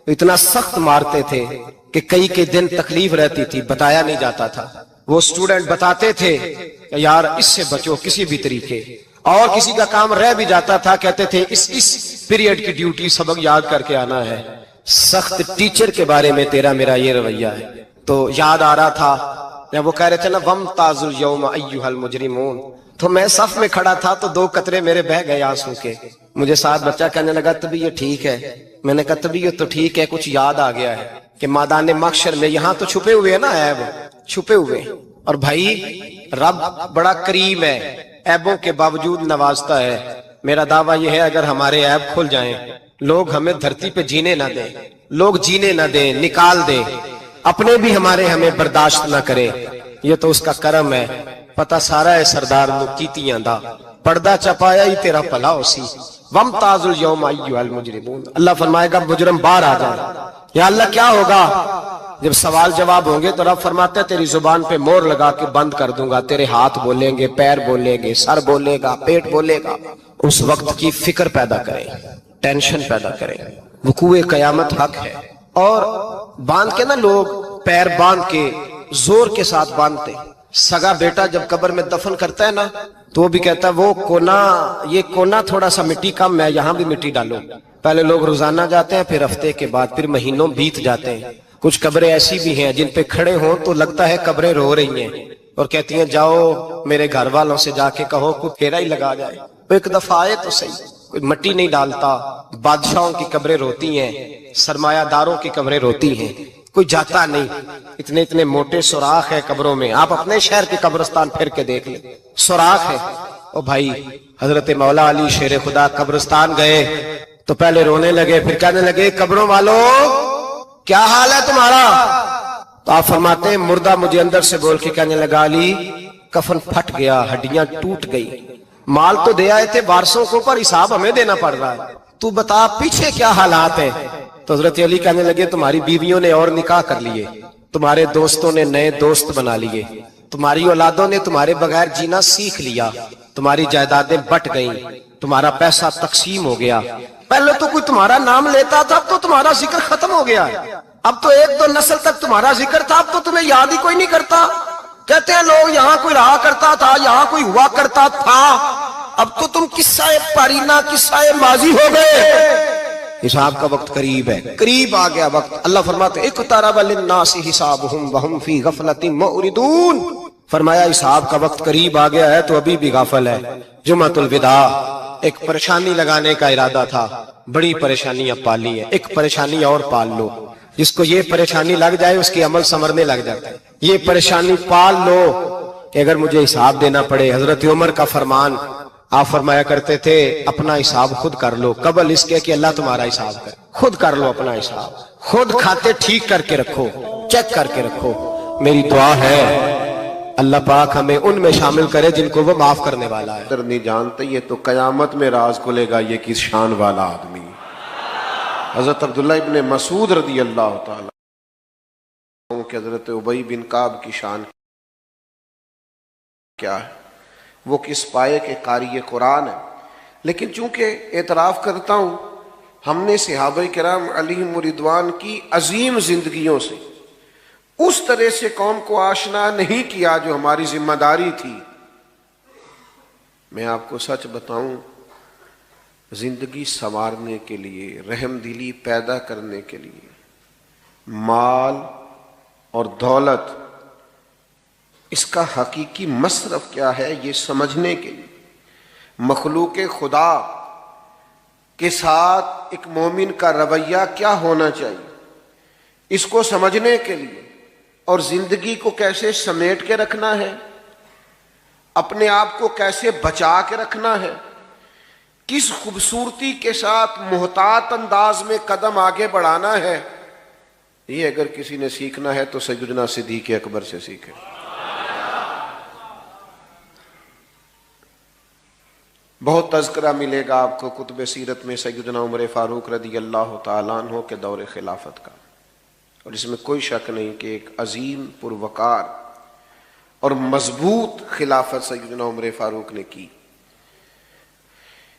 اتنا سخت مارتے تھے کہ کئی کے دن تکلیف رہتی تھی، بتایا نہیں جاتا تھا. وہ اسٹوڈنٹ بتاتے تھے کہ یار اس سے بچو کسی بھی طریقے، اور کسی کا کام رہ بھی جاتا تھا کہتے تھے اس پیریڈ کی ڈیوٹی سبق یاد کر کے آنا ہے. سخت ٹیچر کے بارے میں تیرا میرا یہ رویہ ہے. تو یاد آ رہا تھا جب وہ کہہ رہے تھے نا وَامْتَازُوا الْيَوْمَ أَيُّهَا الْمُجْرِمُونَ، تو میں صف میں کھڑا تھا تو 2 قطرے میرے بہہ گئے آنسو کے. مجھے ساتھ بچہ کہنے لگا طبیعت ٹھیک ہے. میں نے کہا طبیعت تو ٹھیک ہے، کچھ یاد آ گیا ہے کہ میدان محشر میں یہاں تو چھپے ہوئے ہیں نا عیب، چھپے ہوئے. اور بھائی رب بڑا کریم ہے، عیبوں کے باوجود نوازتا ہے. میرا دعویٰ یہ ہے اگر ہمارے عیب کھل جائیں، لوگ ہمیں دھرتی پہ جینے نہ دیں، لوگ جینے نہ دیں، نکال دیں، اپنے بھی ہمیں برداشت نہ کرے، یہ تو اس کا کرم ہے. پتہ سارا ہے سردار نو کیتیاں دا پردہ چپایا ہی تیرا پلا ہو سی. وَامْتَازُوا الْيَوْمَ أَيُّهَا الْمُجْرِمُونَ. اللہ فرمائے گا مجرم باہر آ جائے. یا اللہ کیا ہوگا؟ جب سوال جواب ہوں گے تو رب فرماتا ہے تیری زبان پہ مور لگا کے بند کر دوں گا. تیرے ہاتھ بولیں گے، پیر بولیں گے، سر بولے گا، پیٹ بولے گا. اس وقت کی فکر پیدا کریں، ٹینشن پیدا کریں. وقوع قیامت حق ہے. اور باندھ کے نا لوگ پیر باندھ کے زور کے ساتھ باندھتے. سگا بیٹا جب قبر میں دفن کرتا ہے نا تو وہ بھی کہتا ہے وہ کونا، یہ کونا تھوڑا سا مٹی کم ہے، یہاں بھی مٹی ڈالو. پہلے لوگ روزانہ جاتے ہیں، پھر ہفتے کے بعد، پھر مہینوں بیت جاتے ہیں. کچھ قبریں ایسی بھی ہیں جن پہ کھڑے ہوں تو لگتا ہے قبریں رو رہی ہیں اور کہتی ہیں جاؤ میرے گھر والوں سے جا کے کہو کوئی پھیرا ہی لگا جائے. وہ ایک دفعہ آئے تو صحیح. کوئی مٹی نہیں ڈالتا. بادشاہوں کی قبریں روتی ہیں، سرمایہ داروں کی قبریں روتی ہیں، کوئی جاتا نہیں. اتنے موٹے سوراخ ہے قبروں میں. آپ اپنے شہر کے قبرستان پھر کے دیکھ لیں، سوراخ ہے. او بھائی حضرت مولا علی شیر خدا قبرستان گئے تو پہلے رونے لگے، پھر کہنے لگے قبروں والوں کیا حال ہے تمہارا؟ تو آپ فرماتے ہیں مردہ مجھے اندر سے بول کے کہنے لگا علی کفن پھٹ گیا، ہڈیاں ٹوٹ گئی، مال تو دے آئے تھے وارثوں کو پر حساب ہمیں دینا پڑ رہا ہے، تو بتا پیچھے کیا حالات ہیں؟ تو حضرت علی کہنے لگے تمہاری بیویوں نے اور نکاح کر لیے، تمہارے دوستوں نے نئے دوست بنا لیے، تمہاری اولادوں نے تمہارے بغیر جینا سیکھ لیا، تمہاری جائیدادیں بٹ گئیں، تمہارا پیسہ تقسیم ہو گیا. پہلے تو کوئی تمہارا نام لیتا تھا، اب تو تمہارا ذکر ختم ہو گیا. اب تو 1 2 نسل تک تمہارا ذکر تھا، اب تو تمہیں یاد ہی کوئی نہیں کرتا. کہتے ہیں لوگ یہاں کوئی رہا کرتا تھا، یہاں کوئی ہوا کرتا تھا، اب تو تم قصہ پارینہ، قصہ ماضی ہو گئے. حساب کا وقت قریب ہے، قریب آ گیا وقت. اللہ فرماتے اقترب للناس حسابهم وهم فی غفلۃ معرضون. فرمایا حساب کا وقت قریب آ گیا ہے تو ابھی بھی غافل ہے. جمعۃ الوداع ایک پریشانی لگانے کا ارادہ تھا، بڑی پریشانیاں پالی ہیں، ایک پریشانی اور پال لو. جس کو یہ پریشانی لگ جائے اس کی عمل سنورنے لگ جاتا ہے. یہ پریشانی پال لو کہ اگر مجھے حساب دینا پڑے. حضرت عمر کا فرمان، آپ فرمایا کرتے تھے اپنا حساب خود کر لو قبل اس کے کہ اللہ تمہارا حساب کرے. خود کر لو اپنا حساب، خود کھاتے ٹھیک کر کے رکھو، چیک کر کے رکھو. میری دعا ہے اللہ پاک ہمیں ان میں شامل کرے جن کو وہ معاف کرنے والا ہے. اگر نہیں جانتے یہ تو قیامت میں راز کھلے گا یہ کس شان والا آدمی. حضرت عبداللہ ابن مسعود رضی اللہ تعالی کہ حضرت ابی بن کعب کی شان کیا ہے، وہ کس پائے کے قاری قرآن ہے. لیکن چونکہ اعتراف کرتا ہوں ہم نے صحابہ کرام علیہم رضوان کی عظیم زندگیوں سے اس طرح سے قوم کو آشنا نہیں کیا جو ہماری ذمہ داری تھی. میں آپ کو سچ بتاؤں، زندگی سنوارنے کے لیے، رحم دلی پیدا کرنے کے لیے، مال اور دولت اس کا حقیقی مصرف کیا ہے یہ سمجھنے کے لیے، مخلوق خدا کے ساتھ ایک مومن کا رویہ کیا ہونا چاہیے اس کو سمجھنے کے لیے، اور زندگی کو کیسے سمیٹ کے رکھنا ہے، اپنے آپ کو کیسے بچا کے رکھنا ہے، کس خوبصورتی کے ساتھ محتاط انداز میں قدم آگے بڑھانا ہے، یہ اگر کسی نے سیکھنا ہے تو سیدنا صدیق اکبر سے سیکھے۔ بہت تذکرہ ملے گا آپ کو کتب سیرت میں سیدنا عمر فاروق رضی اللہ تعالیٰ عنہ کے دور خلافت کا، اور اس میں کوئی شک نہیں کہ ایک عظیم پروقار اور مضبوط خلافت سیدنا عمر فاروق نے کی۔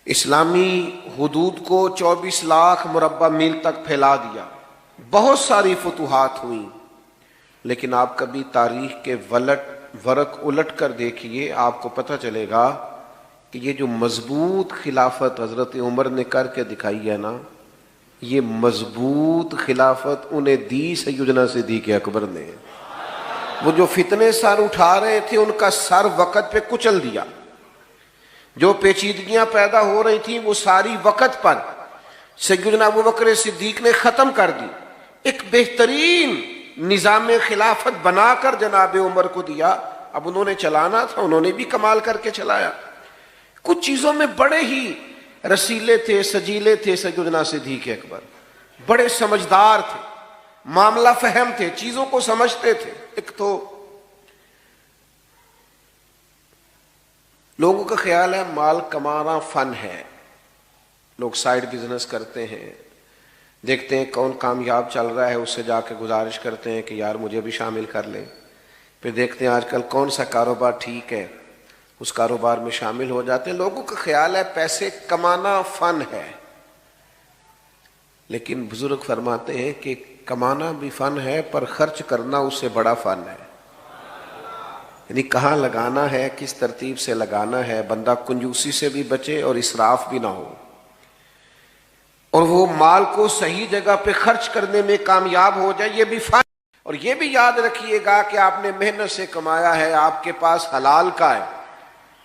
اسلامی حدود کو 24 لاکھ مربع میل تک پھیلا دیا، بہت ساری فتوحات ہوئیں، لیکن آپ کبھی تاریخ کے ورق الٹ کر دیکھیے، آپ کو پتہ چلے گا کہ یہ جو مضبوط خلافت حضرت عمر نے کر کے دکھائی ہے نا، یہ مضبوط خلافت انہیں دی سیدنا صدیق اکبر نے۔ وہ جو فتنے سر اٹھا رہے تھے ان کا سر وقت پہ کچل دیا، جو پیچیدگیاں پیدا ہو رہی تھیں وہ ساری وقت پر سیدنا ابوبکر صدیق نے ختم کر دی، ایک بہترین نظام خلافت بنا کر جناب عمر کو دیا۔ اب انہوں نے چلانا تھا، انہوں نے بھی کمال کر کے چلایا۔ کچھ چیزوں میں بڑے ہی رسیلے تھے، سجیلے تھے سیدنا صدیق اکبر، بڑے سمجھدار تھے، معاملہ فہم تھے، چیزوں کو سمجھتے تھے۔ ایک تو لوگوں کا خیال ہے مال کمانا فن ہے، لوگ سائیڈ بزنس کرتے ہیں، دیکھتے ہیں کون کامیاب چل رہا ہے اس سے جا کے گزارش کرتے ہیں کہ یار مجھے بھی شامل کر لیں، پھر دیکھتے ہیں آج کل کون سا کاروبار ٹھیک ہے اس کاروبار میں شامل ہو جاتے ہیں۔ لوگوں کا خیال ہے پیسے کمانا فن ہے، لیکن بزرگ فرماتے ہیں کہ کمانا بھی فن ہے پر خرچ کرنا اس سے بڑا فن ہے، یعنی کہاں لگانا ہے، کس ترتیب سے لگانا ہے، بندہ کنجوسی سے بھی بچے اور اسراف بھی نہ ہو، اور وہ مال کو صحیح جگہ پہ خرچ کرنے میں کامیاب ہو جائے، یہ بھی فن۔ اور یہ بھی یاد رکھیے گا کہ آپ نے محنت سے کمایا ہے، آپ کے پاس حلال کا ہے،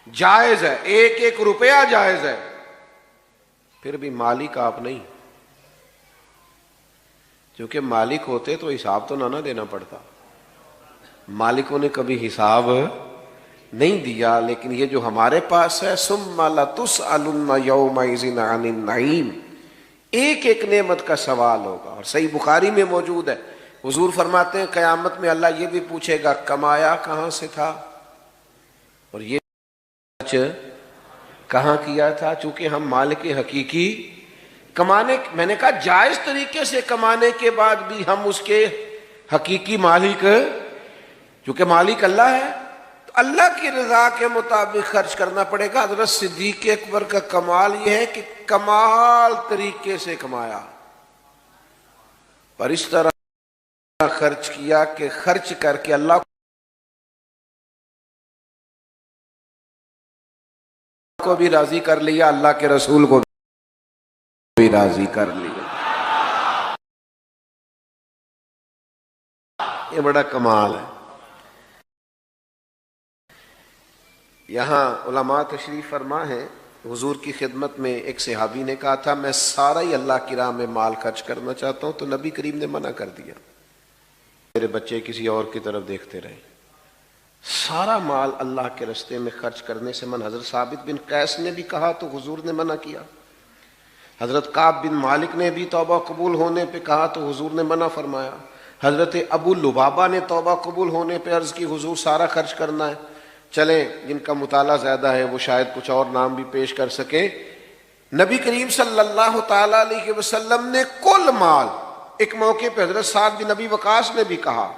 جائز ہے، ایک ایک روپیہ جائز ہے، پھر بھی مالک آپ نہیں، کیونکہ مالک ہوتے تو حساب تو نہ دینا پڑتا، مالکوں نے کبھی حساب نہیں دیا، لیکن یہ جو ہمارے پاس ہے ثم لتسألن یومئذ عن النعیم، ایک ایک نعمت کا سوال ہوگا۔ اور صحیح بخاری میں موجود ہے، حضور فرماتے ہیں قیامت میں اللہ یہ بھی پوچھے گا کمایا کہاں سے تھا اور یہ کہاں کیا تھا، چونکہ ہم مالک حقیقی کمانے، میں نے کہا جائز طریقے سے کمانے کے بعد بھی ہم اس کے حقیقی مالک، چونکہ مالک اللہ ہے تو اللہ کی رضا کے مطابق خرچ کرنا پڑے گا۔ حضرت صدیق اکبر کا کمال یہ ہے کہ کمال طریقے سے کمایا، پر اس طرح خرچ کیا کہ خرچ کر کے اللہ کو بھی راضی کر لیا، اللہ کے رسول کو بھی راضی کر لیا۔ یہ بڑا کمال ہے۔ یہاں علماء تشریف فرما ہے، حضور کی خدمت میں ایک صحابی نے کہا تھا میں سارا ہی اللہ کی راہ میں مال خرچ کرنا چاہتا ہوں، تو نبی کریم نے منع کر دیا، میرے بچے کسی اور کی طرف دیکھتے رہے، سارا مال اللہ کے راستے میں خرچ کرنے سے منع۔ حضرت ثابت بن قیس نے بھی کہا تو حضور نے منع کیا، حضرت کعب بن مالک نے بھی توبہ قبول ہونے پہ کہا تو حضور نے منع فرمایا، حضرت ابو لبابہ نے توبہ قبول ہونے پہ عرض کی حضور سارا خرچ کرنا ہے۔ چلیں جن کا مطالعہ زیادہ ہے وہ شاید کچھ اور نام بھی پیش کر سکیں، نبی کریم صلی اللہ تعالی علیہ وسلم نے کل مال، ایک موقع پہ حضرت سعد بن ابی وقاص نے بھی کہا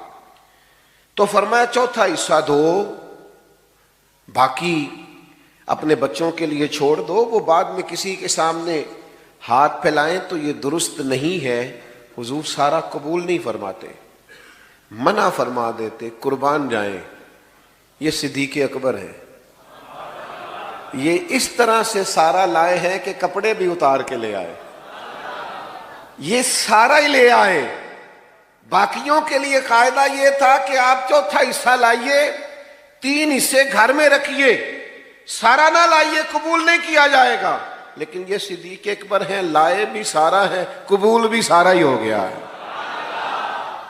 تو فرمایا چوتھا حصہ دو، باقی اپنے بچوں کے لیے چھوڑ دو، وہ بعد میں کسی کے سامنے ہاتھ پھیلائیں تو یہ درست نہیں ہے۔ حضور سارا قبول نہیں فرماتے، منع فرما دیتے، قربان جائیں۔ یہ صدیق اکبر ہے، یہ اس طرح سے سارا لائے ہیں کہ کپڑے بھی اتار کے لے آئے، یہ سارا ہی لے آئے۔ باقیوں کے لیے قاعدہ یہ تھا کہ آپ چوتھا حصہ لائیے، 3 حصے گھر میں رکھیے، سارا نہ لائیے، قبول نہیں کیا جائے گا۔ لیکن یہ صدیق اکبر ہیں، لائے بھی سارا ہے، قبول بھی سارا ہی ہو گیا ہے۔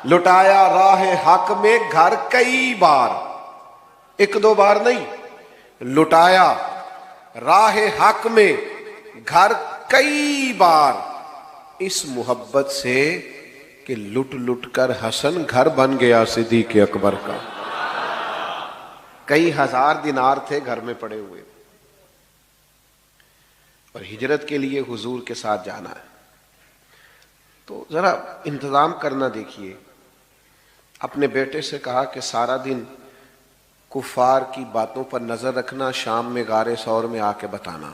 لٹایا راہ حق میں گھر کئی بار، 1-2 بار نہیں، لٹایا راہ حق میں گھر کئی بار، اس محبت سے کہ لٹ لٹ کر حسن گھر بن گیا صدیق اکبر کا۔ کئی ہزار دینار تھے گھر میں پڑے ہوئے، اور ہجرت کے لیے حضور کے ساتھ جانا ہے، تو ذرا انتظام کرنا دیکھیے۔ اپنے بیٹے سے کہا کہ سارا دن کفار کی باتوں پر نظر رکھنا، شام میں غار ثور میں آ کے بتانا۔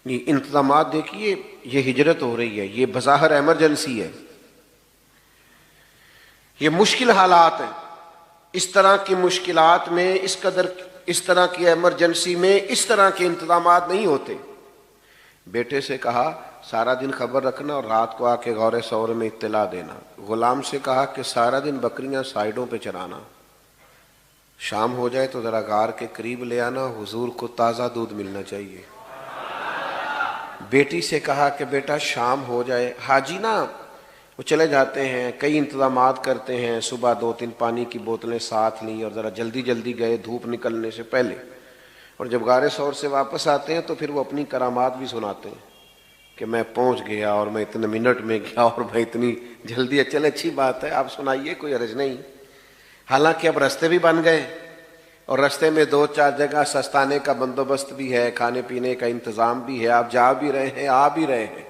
یہ انتظامات دیکھیے، یہ ہجرت ہو رہی ہے، یہ بظاہر ایمرجنسی ہے، یہ مشکل حالات ہیں۔ اس طرح کی مشکلات میں اس طرح کی ایمرجنسی میں اس طرح کے انتظامات نہیں ہوتے۔ بیٹے سے کہا سارا دن خبر رکھنا اور رات کو آ کے غور ثور میں اطلاع دینا۔ غلام سے کہا کہ سارا دن بکریاں سائیڈوں پہ چرانا، شام ہو جائے تو ذرا غار کے قریب لے آنا، حضور کو تازہ دودھ ملنا چاہیے۔ بیٹی سے کہا کہ بیٹا شام ہو جائے، حاجی نا وہ چلے جاتے ہیں، کئی انتظامات کرتے ہیں، صبح 2-3 پانی کی بوتلیں ساتھ لیں اور ذرا جلدی جلدی گئے دھوپ نکلنے سے پہلے، اور جب غار ثور سے واپس آتے ہیں تو پھر وہ اپنی کرامات بھی سناتے ہیں کہ میں پہنچ گیا اور میں اتنے منٹ میں گیا اور میں اتنی جلدی۔ چلے اچھی بات ہے، آپ سنائیے، کوئی حرج نہیں۔ حالانکہ اب رستے بھی بن گئے اور رستے میں 2-4 جگہ سستانے کا بندوبست بھی ہے، کھانے پینے کا انتظام بھی ہے، آپ جا بھی رہے ہیں آ بھی رہے ہیں۔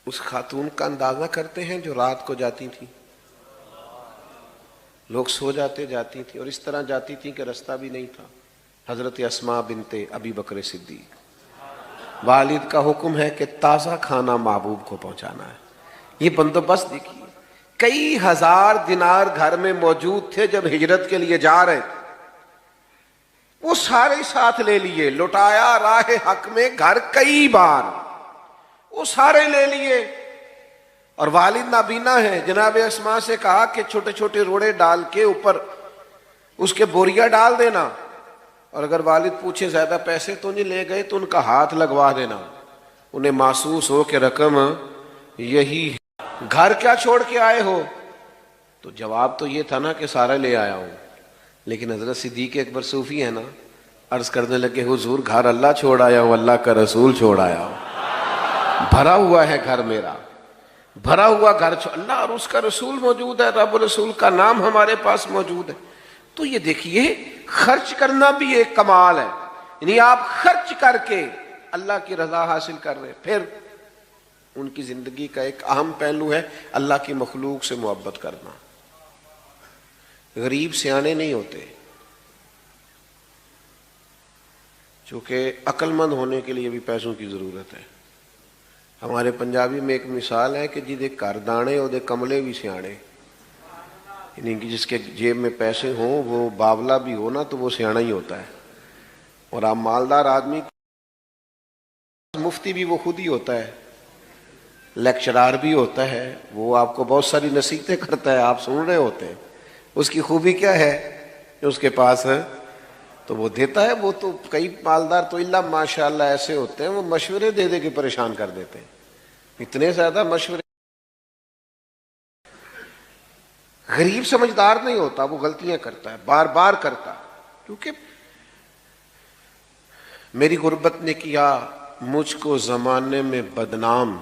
اس خاتون کا اندازہ کرتے ہیں جو رات کو جاتی تھی، لوگ سو جاتے جاتی تھی، اور اس طرح جاتی تھی کہ رستہ بھی نہیں تھا۔ حضرت اسماء بنت ابی بکر صدیق، والد کا حکم ہے کہ تازہ کھانا محبوب کو پہنچانا ہے۔ یہ بندوبست دیکھیے، کئی ہزار دینار گھر میں موجود تھے جب ہجرت کے لیے جا رہے تھے، وہ سارے ساتھ لے لیے۔ لٹایا راہ حق میں گھر کئی بار، وہ سارے لے لیے۔ اور والد نابینا ہے، جناب اسماء سے کہا کہ چھوٹے چھوٹے روڑے ڈال کے اوپر اس کے بوریا ڈال دینا، اور اگر والد پوچھے زیادہ پیسے تو نہیں لے گئے تو ان کا ہاتھ لگوا دینا، انہیں محسوس ہو کہ رقم یہی ہے۔ گھر کیا چھوڑ کے آئے ہو؟ تو جواب تو یہ تھا نا کہ سارا لے آیا ہوں، لیکن حضرت صدیق اکبر صوفی ہے نا، عرض کرنے لگے حضور گھر اللہ چھوڑ آیا ہوں، اللہ کا رسول چھوڑ آیا ہوں، بھرا ہوا ہے گھر میرا، بھرا ہوا گھر، اللہ اور اس کا رسول موجود ہے، رب رسول کا نام ہمارے پاس موجود ہے۔ تو یہ دیکھیے، خرچ کرنا بھی ایک کمال ہے، یعنی آپ خرچ کر کے اللہ کی رضا حاصل کر رہے۔ پھر ان کی زندگی کا ایک اہم پہلو ہے اللہ کی مخلوق سے محبت کرنا۔ غریب سیانے نہیں ہوتے، چونکہ عقل مند ہونے کے لیے بھی پیسوں کی ضرورت ہے۔ ہمارے پنجابی میں ایک مثال ہے کہ جی دے گھر دانے اور دے کملے بھی سیانے، یعنی کہ جس کے جیب میں پیسے ہوں وہ باولا بھی ہو نا تو وہ سیانا ہی ہوتا ہے۔ اور آپ مالدار آدمی، مفتی بھی وہ خود ہی ہوتا ہے، لیکچرار بھی ہوتا ہے، وہ آپ کو بہت ساری نصیحتیں کرتا ہے، آپ سن رہے ہوتے ہیں۔ اس کی خوبی کیا ہے جو اس کے پاس ہے تو وہ دیتا ہے۔ وہ تو کئی مالدار تو اللہ ماشاءاللہ ایسے ہوتے ہیں، وہ مشورے دے دے کے پریشان کر دیتے ہیں، اتنے زیادہ مشورے۔ غریب سمجھدار نہیں ہوتا، وہ غلطیاں کرتا ہے، بار بار کرتا ہے، کیونکہ میری غربت نے کیا مجھ کو زمانے میں بدنام۔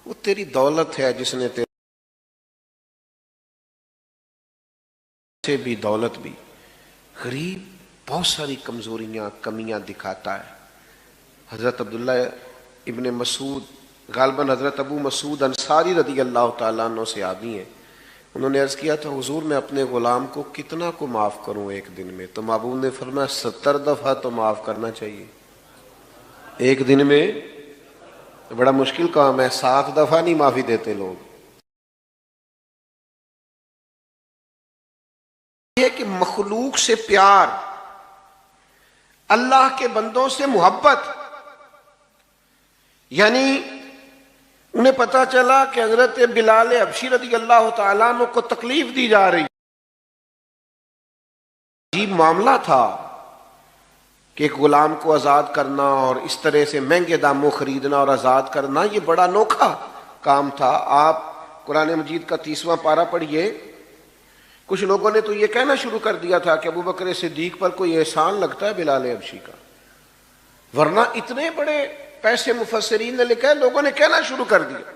وہ تیری دولت ہے جس نے تیرے سے بھی دولت بھی۔ غریب بہت ساری کمزوریاں کمیاں دکھاتا ہے۔ حضرت عبداللہ ابن مسعود، غالباً حضرت ابو مسعود انصاری رضی اللہ تعالیٰ عنہ سے آدمی ہیں، انہوں نے عرض کیا تھا حضور میں اپنے غلام کو کتنا کو معاف کروں ایک دن میں؟ تو محبوب نے فرمایا 70 دفعہ تو معاف کرنا چاہیے ایک دن میں۔ بڑا مشکل کام ہے، 7 دفعہ نہیں معافی دیتے لوگ۔ یہ کہ مخلوق سے پیار، اللہ کے بندوں سے محبت، یعنی انہیں پتا چلا کہ حضرت بلال حبشی رضی اللہ تعالیٰ عنہ کو تکلیف دی جا رہی، عجیب معاملہ تھا کہ ایک غلام کو آزاد کرنا اور اس طرح سے مہنگے داموں خریدنا اور آزاد کرنا، یہ بڑا انوکھا کام تھا۔ آپ قرآن مجید کا 30واں پارہ پڑھیے، کچھ لوگوں نے تو یہ کہنا شروع کر دیا تھا کہ ابو بکر صدیق پر کوئی احسان لگتا ہے بلال حبشی کا، ورنہ اتنے بڑے پیسے مفسرین نے لکھا ہے، لوگوں نے کہنا شروع کر دیا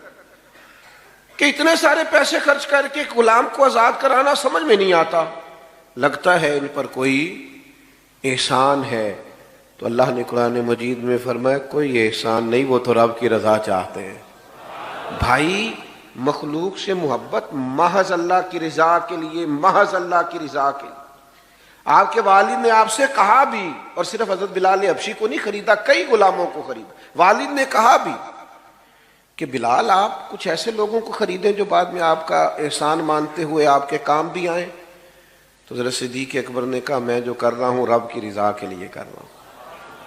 کہ اتنے سارے پیسے خرچ کر کے غلام کو آزاد کرانا سمجھ میں نہیں آتا، لگتا ہے ان پر کوئی احسان ہے۔ تو اللہ نے قرآن مجید میں فرمایا کوئی احسان نہیں، وہ تو رب کی رضا چاہتے ہیں۔ بھائی مخلوق سے محبت محض اللہ کی رضا کے لیے، محض اللہ کی رضا کے لیے۔ آپ کے والد نے آپ سے کہا بھی، اور صرف حضرت بلال حبشی کو نہیں خریدا، کئی غلاموں کو خریدا، والد نے کہا بھی کہ بلال آپ کچھ ایسے لوگوں کو خریدیں جو بعد میں آپ کا احسان مانتے ہوئے آپ کے کام بھی آئیں۔ تو حضرت صدیق اکبر نے کہا میں جو کر رہا ہوں رب کی رضا کے لیے کر رہا ہوں۔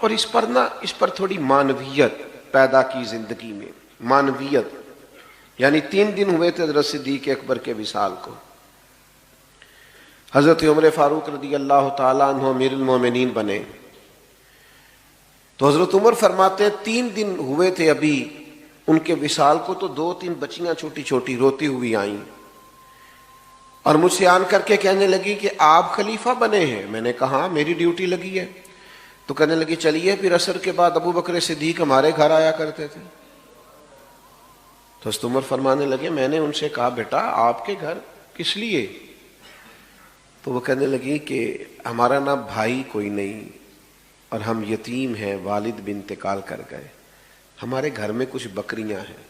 اور اس پر تھوڑی معنویت پیدا کی زندگی میں، معنویت، یعنی 3 دن ہوئے تھے حضرت صدیق اکبر کے وصال کو۔ حضرت عمر فاروق رضی اللہ تعالیٰ عنہ امیر المومنین بنے تو حضرت عمر فرماتے ہیں 3 دن ہوئے تھے ابھی ان کے وصال کو، تو 2-3 بچیاں چھوٹی چھوٹی روتی ہوئی آئیں اور مجھ سے آن کر کے کہنے لگی کہ آپ خلیفہ بنے ہیں۔ میں نے کہا میری ڈیوٹی لگی ہے۔ تو کہنے لگی چلیے پھر عصر کے بعد ابو بکر صدیق ہمارے گھر آیا کرتے تھے۔ تو حضرت عمر فرمانے لگے میں نے ان سے کہا بیٹا آپ کے گھر کس لیے؟ تو وہ کہنے لگی کہ ہمارا نا بھائی کوئی نہیں اور ہم یتیم ہیں، والد بھی انتقال کر گئے، ہمارے گھر میں کچھ بکریاں ہیں۔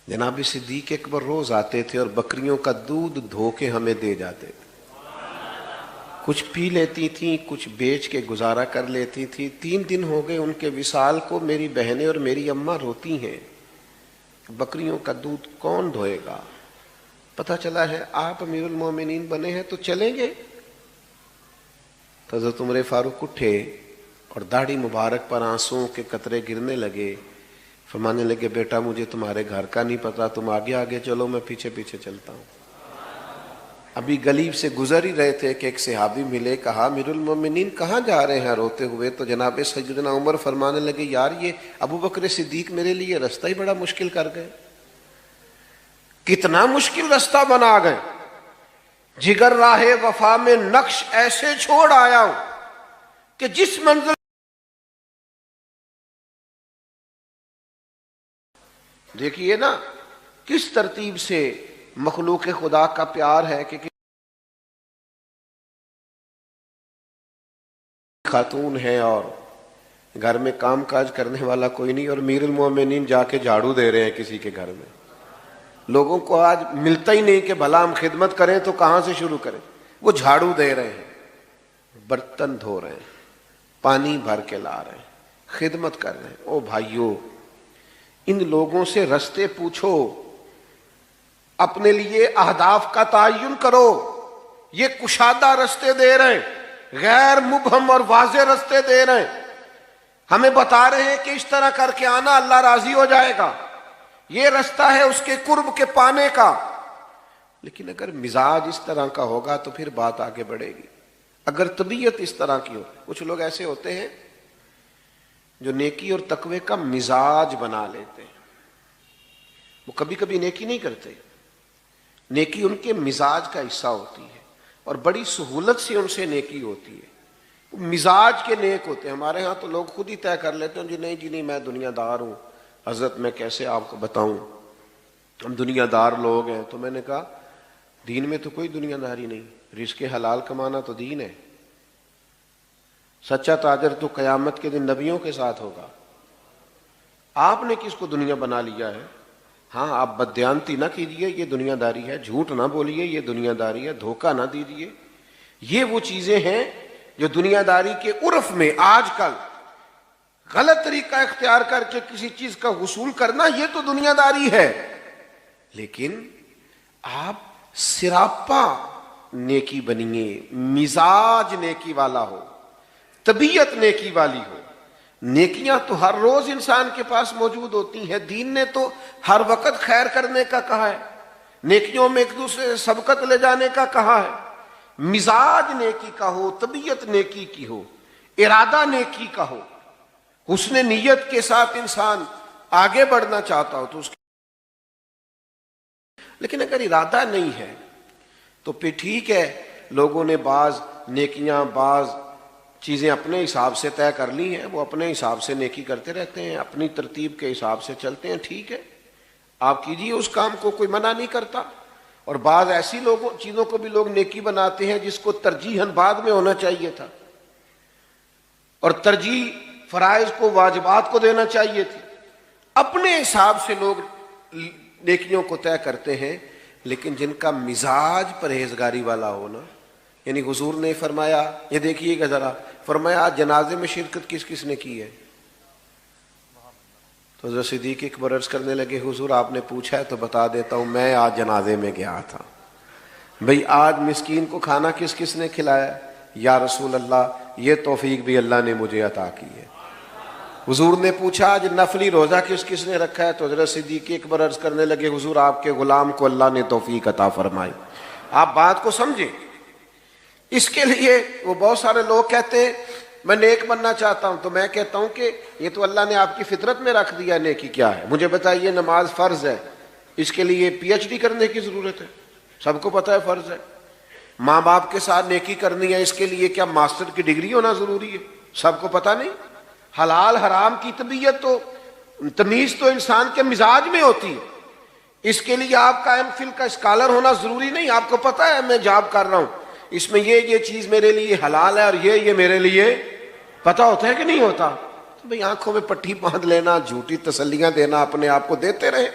جناب صدیق اکبر روز آتے تھے اور بکریوں کا دودھ دھو کے ہمیں دے جاتے تھے، کچھ پی لیتی تھیں، کچھ بیچ کے گزارا کر لیتی تھی۔ 3 دن ہو گئے ان کے وصال کو، میری بہنیں اور میری اماں روتی ہیں، بکریوں کا دودھ کون دھوئے گا؟ پتہ چلا ہے آپ امیر المومنین بنے ہیں تو چلیں گے؟ تو حضرت عمر فاروق اٹھے اور داڑھی مبارک پر آنسوؤں کے قطرے گرنے لگے، فرمانے لگے بیٹا مجھے تمہارے گھر کا نہیں پتا، تم آگے آگے چلو میں پیچھے پیچھے چلتا ہوں۔ ابھی گلیب سے گزر ہی رہے تھے کہ ایک صحابی ملے، کہا امیر المومنین کہاں جا رہے ہیں روتے ہوئے؟ تو جناب سیدنا عمر فرمانے لگے یار یہ ابو بکر صدیق میرے لیے رستہ ہی بڑا مشکل کر گئے، کتنا مشکل رستہ بنا گئے، جگر راہ وفا میں نقش ایسے چھوڑ آیا ہوں کہ جس منزل دیکھیے نا کس ترتیب سے مخلوق خدا کا پیار ہے کہ خاتون ہے اور گھر میں کام کاج کرنے والا کوئی نہیں، اور امیر المومنین جا کے جھاڑو دے رہے ہیں کسی کے گھر میں۔ لوگوں کو آج ملتا ہی نہیں کہ بھلا ہم خدمت کریں تو کہاں سے شروع کریں، وہ جھاڑو دے رہے ہیں، برتن دھو رہے ہیں، پانی بھر کے لا رہے ہیں، خدمت کر رہے ہیں۔ او بھائیو ان لوگوں سے رستے پوچھو، اپنے لیے اہداف کا تعین کرو۔ یہ کشادہ رستے دے رہے ہیں، غیر مبہم اور واضح رستے دے رہے ہیں، ہمیں بتا رہے ہیں کہ اس طرح کر کے آنا اللہ راضی ہو جائے گا، یہ رستہ ہے اس کے قرب کے پانے کا۔ لیکن اگر مزاج اس طرح کا ہوگا تو پھر بات آگے بڑھے گی۔ اگر طبیعت اس طرح کی ہو، کچھ لوگ ایسے ہوتے ہیں جو نیکی اور تقوی کا مزاج بنا لیتے ہیں، وہ کبھی کبھی نیکی نہیں کرتے، نیکی ان کے مزاج کا حصہ ہوتی ہے اور بڑی سہولت سے ان سے نیکی ہوتی ہے، مزاج کے نیک ہوتے ہیں۔ ہمارے ہاں تو لوگ خود ہی طے کر لیتے ہیں جی نہیں میں دنیا دار ہوں، حضرت میں کیسے آپ کو بتاؤں ہم دنیا دار لوگ ہیں۔ تو میں نے کہا دین میں تو کوئی دنیا داری نہیں، رزق حلال کمانا تو دین ہے۔ سچا تاجر تو قیامت کے دن نبیوں کے ساتھ ہوگا۔ آپ نے کس کو دنیا بنا لیا ہے؟ ہاں آپ بددیانتی نہ کیجیے، یہ دنیا داری ہے، جھوٹ نہ بولیے، یہ دنیا داری ہے، دھوکہ نہ دیجیے، یہ وہ چیزیں ہیں جو دنیا داری کے عرف میں آج کل غلط طریقہ اختیار کر کے کسی چیز کا حصول کرنا، یہ تو دنیا داری ہے۔ لیکن آپ سراپا نیکی بنیے، مزاج نیکی والا ہو، طبیعت نیکی والی ہو۔ نیکیاں تو ہر روز انسان کے پاس موجود ہوتی ہیں، دین نے تو ہر وقت خیر کرنے کا کہا ہے، نیکیوں میں ایک دوسرے سے سبقت لے جانے کا کہا ہے۔ مزاج نیکی کا ہو، طبیعت نیکی کی ہو، ارادہ نیکی کا ہو، حسن نیت کے ساتھ انسان آگے بڑھنا چاہتا ہو تو اس لیکن اگر ارادہ نہیں ہے تو پھر ٹھیک ہے، لوگوں نے بعض نیکیاں، بعض چیزیں اپنے حساب سے طے کر لی ہیں، وہ اپنے حساب سے نیکی کرتے رہتے ہیں، اپنی ترتیب کے حساب سے چلتے ہیں، ٹھیک ہے، آپ کیجئے اس کام کو، کوئی منع نہیں کرتا۔ اور بعض ایسی چیزوں کو بھی لوگ نیکی بناتے ہیں جس کو ترجیحاً بعد میں ہونا چاہیے تھا، اور ترجیح فرائض کو، واجبات کو دینا چاہیے تھی۔ اپنے حساب سے لوگ نیکیوں کو طے کرتے ہیں، لیکن جن کا مزاج پرہیزگاری والا ہونا، یعنی حضور نے فرمایا، یہ دیکھیے گا ذرا، فرمایا آج جنازے میں شرکت کس کس نے کی ہے؟ تو حضرت صدیق اکبر عرض کرنے لگے، حضور آپ نے پوچھا ہے تو بتا دیتا ہوں، میں آج جنازے میں گیا تھا۔ بھئی آج مسکین کو کھانا کس کس نے کھلایا؟ یا رسول اللہ یہ توفیق بھی اللہ نے مجھے عطا کی ہے۔ حضور نے پوچھا آج نفلی روزہ کس کس نے رکھا ہے؟ تو حضرت صدیق اکبر عرض کرنے لگے، حضور آپ کے غلام کو اللہ نے توفیق عطا فرمائی۔ آپ بات کو سمجھیں۔ اس کے لیے وہ بہت سارے لوگ کہتے ہیں میں نیک بننا چاہتا ہوں، تو میں کہتا ہوں کہ یہ تو اللہ نے آپ کی فطرت میں رکھ دیا، نیکی کیا ہے؟ مجھے بتائیے، نماز فرض ہے، اس کے لیے پی ایچ ڈی کرنے کی ضرورت ہے؟ سب کو پتہ ہے فرض ہے۔ ماں باپ کے ساتھ نیکی کرنی ہے، اس کے لیے کیا ماسٹر کی ڈگری ہونا ضروری ہے؟ سب کو پتہ نہیں؟ حلال حرام کی طبیعت تو، تمیز تو انسان کے مزاج میں ہوتی ہے، اس کے لیے آپ کا ایم فل کا اسکالر ہونا ضروری نہیں۔ آپ کو پتہ ہے میں جاب کر رہا ہوں، اس میں یہ چیز میرے لیے حلال ہے اور یہ میرے لیے، پتہ ہوتا ہے کہ نہیں ہوتا؟ تو بھئی آنکھوں میں پٹھی باندھ لینا، جھوٹی تسلیاں دینا، اپنے آپ کو دیتے رہے،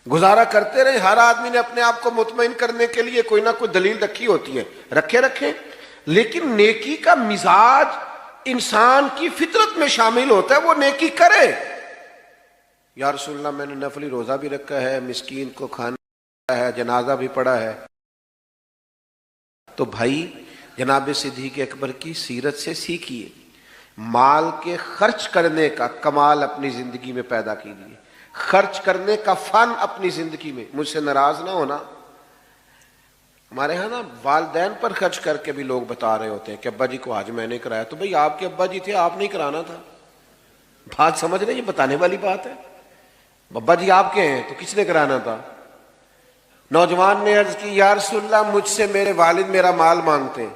گزارا کرتے رہے۔ ہر آدمی نے اپنے آپ کو مطمئن کرنے کے لیے کوئی نہ کوئی دلیل رکھی ہوتی ہے، رکھیں، لیکن نیکی کا مزاج انسان کی فطرت میں شامل ہوتا ہے، وہ نیکی کرے۔ یا رسول اللہ میں نے نفلی روزہ بھی رکھا ہے، مسکین کو کھانا ہے، جنازہ بھی پڑھا ہے۔ تو بھائی جناب صدیق اکبر کی سیرت سے سیکھیے، مال کے خرچ کرنے کا کمال اپنی زندگی میں پیدا کیجیے، خرچ کرنے کا فن اپنی زندگی میں۔ مجھ سے ناراض نہ ہونا، ہمارے ہاں نا والدین پر خرچ کر کے بھی لوگ بتا رہے ہوتے ہیں کہ ابا جی کو حج میں نے کرایا، تو بھئی آپ کے ابا جی تھے، آپ نہیں کرانا تھا؟ بات سمجھ رہے ہیں؟ یہ بتانے والی بات ہے۔ ابا جی آپ کے ہیں تو کس نے کرانا تھا؟ نوجوان نے عرض کی، یا رسول اللہ مجھ سے میرے والد میرا مال مانگتے ہیں۔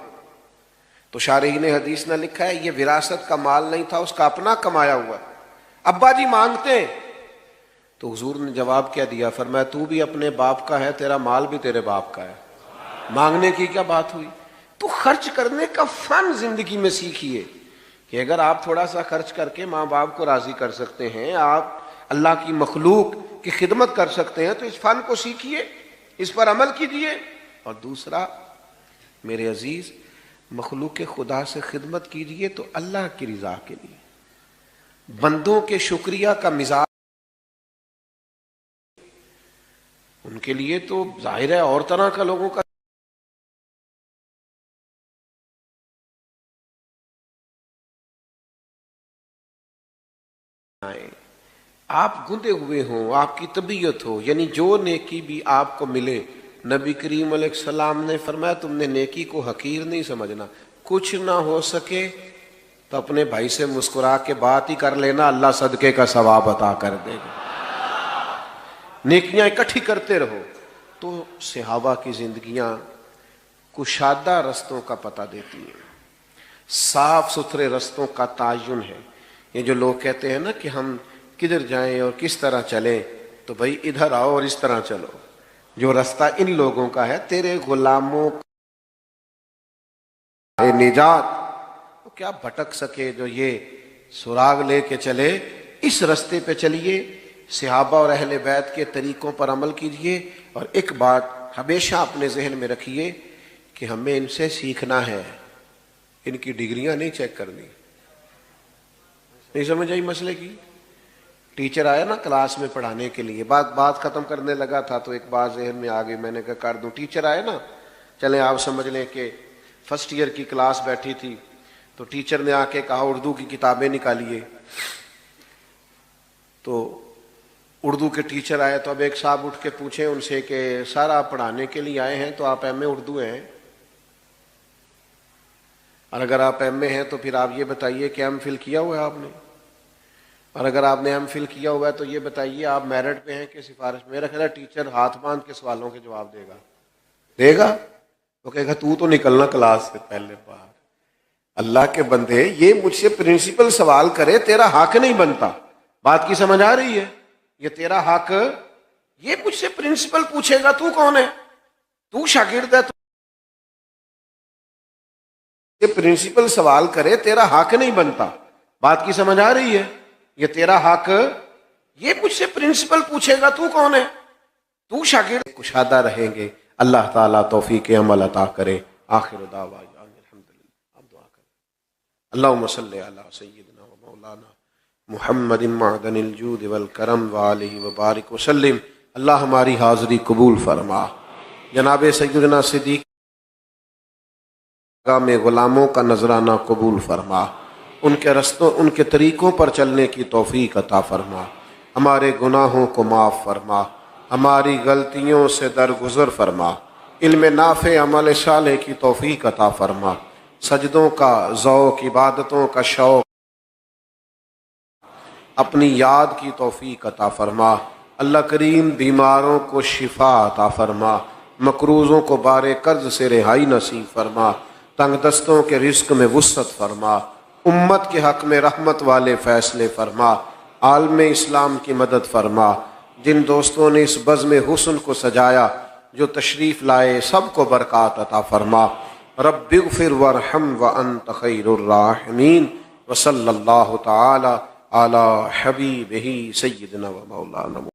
تو شارحین حدیث نے لکھا ہے یہ وراثت کا مال نہیں تھا، اس کا اپنا کمایا ہوا۔ ابا جی مانگتے ہیں، تو حضور نے جواب کیا دیا؟ فرمایا تو بھی اپنے باپ کا ہے، تیرا مال بھی تیرے باپ کا ہے، مانگنے کی کیا بات ہوئی؟ تو خرچ کرنے کا فن زندگی میں سیکھیے کہ اگر آپ تھوڑا سا خرچ کر کے ماں باپ کو راضی کر سکتے ہیں، آپ اللہ کی مخلوق کی خدمت کر سکتے ہیں، تو اس فن کو سیکھیے، اس پر عمل کیجیے۔ اور دوسرا میرے عزیز، مخلوق خدا سے خدمت کیجیے تو اللہ کی رضا کے لیے، بندوں کے شکریہ کا مزاج ان کے لیے تو ظاہر ہے اور طرح کا لوگوں کا آپ گندے ہوئے ہوں، آپ کی طبیعت ہو، یعنی جو نیکی بھی آپ کو ملے، نبی کریم علیہ السلام نے فرمایا تم نے نیکی کو حقیر نہیں سمجھنا، کچھ نہ ہو سکے تو اپنے بھائی سے مسکرا کے بات ہی کر لینا، اللہ صدقے کا ثواب عطا کر دے گا۔ نیکیاں اکٹھی کرتے رہو۔ تو صحابہ کی زندگیاں کشادہ رستوں کا پتہ دیتی ہیں، صاف ستھرے رستوں کا تعین ہے۔ یہ جو لوگ کہتے ہیں نا کہ ہم کدھر جائیں اور کس طرح چلیں، تو بھائی ادھر آؤ اور اس طرح چلو، جو رستہ ان لوگوں کا ہے تیرے غلاموں کا نجات، تو کیا بھٹک سکے جو یہ سراغ لے کے چلے، اس رستے پہ چلیے، صحابہ اور اہل بیت کے طریقوں پر عمل کیجئے۔ اور ایک بات ہمیشہ اپنے ذہن میں رکھیے کہ ہمیں ان سے سیکھنا ہے، ان کی ڈگریاں نہیں چیک کرنی۔ نہیں سمجھ آئی مسئلے کی؟ ٹیچر آیا نا کلاس میں پڑھانے کے لیے، بات ختم کرنے لگا تھا تو ایک بات ذہن میں آ گئی، میں نے کہا کر دوں۔ ٹیچر آئے نا، چلیں آپ سمجھ لیں کہ فرسٹ ایئر کی کلاس بیٹھی تھی، تو ٹیچر نے آ کے کہا اردو کی کتابیں نکالیے۔ تو اردو کے ٹیچر آئے تو اب ایک صاحب اٹھ کے پوچھیں ان سے کہ سر آپ پڑھانے کے لیے آئے ہیں تو آپ ایم اے اردو ہیں، اور اگر آپ ایم اے ہیں تو پھر آپ یہ بتائیے کہ ایم فل کیا ہوا ہے آپ نے، اور اگر آپ نے ایم فل کیا ہوا ہے تو یہ بتائیے آپ میرٹ پہ ہیں کہ سفارش؟ میرا خیال ہے ٹیچر ہاتھ باندھ کے سوالوں کے جواب دے گا۔ دے گا؟ وہ کہے گا تو نکلنا کلاس سے پہلے باہر۔ اللہ کے بندے، یہ مجھ سے پرنسپل سوال کرے تیرا حق نہیں بنتا، بات کی سمجھ آ رہی ہے؟ یہ تیرا حق، یہ مجھ سے پرنسپل پوچھے گا تو کون ہے؟ تو شاگرد ہے؟ یہ پرنسپل سوال کرے تیرا حق نہیں بنتا، بات کی سمجھ آ رہی ہے؟ یہ تیرا حق، یہ مجھ سے پرنسپل پوچھے گا تو کون ہے؟ تو شاگرد۔ کشادہ رہیں گے، اللہ تعالیٰ توفیق عمل عطا کرے۔ آخر دعوانا الحمدللہ۔ آپ دعا کریں۔ اللہم صلی علی سیدنا و مولانا محمد معدن الجود والکرم وآلہ وبارک وسلم۔ اللہ ہماری حاضری قبول فرما۔ جناب سیدنا صدیق میں غلاموں کا نذرانہ قبول فرما، ان کے رستوں، ان کے طریقوں پر چلنے کی توفیق عطا فرما، ہمارے گناہوں کو معاف فرما، ہماری غلطیوں سے درگزر فرما، علم نافع عمل صالح کی توفیق عطا فرما، سجدوں کا ذوق، عبادتوں کا شوق، اپنی یاد کی توفیق عطا فرما۔ اللہ کریم بیماروں کو شفا عطا فرما، مقروضوں کو بار قرض سے رہائی نصیب فرما، تنگ دستوں کے رزق میں وسعت فرما، امت کے حق میں رحمت والے فیصلے فرما، عالم اسلام کی مدد فرما۔ جن دوستوں نے اس بزم حسن کو سجایا، جو تشریف لائے، سب کو برکات عطا فرما۔ رب اغفر وارحم وانت خیر الراحمین، وصلی اللہ تعالی علی حبیبہ سیدنا و مولانا۔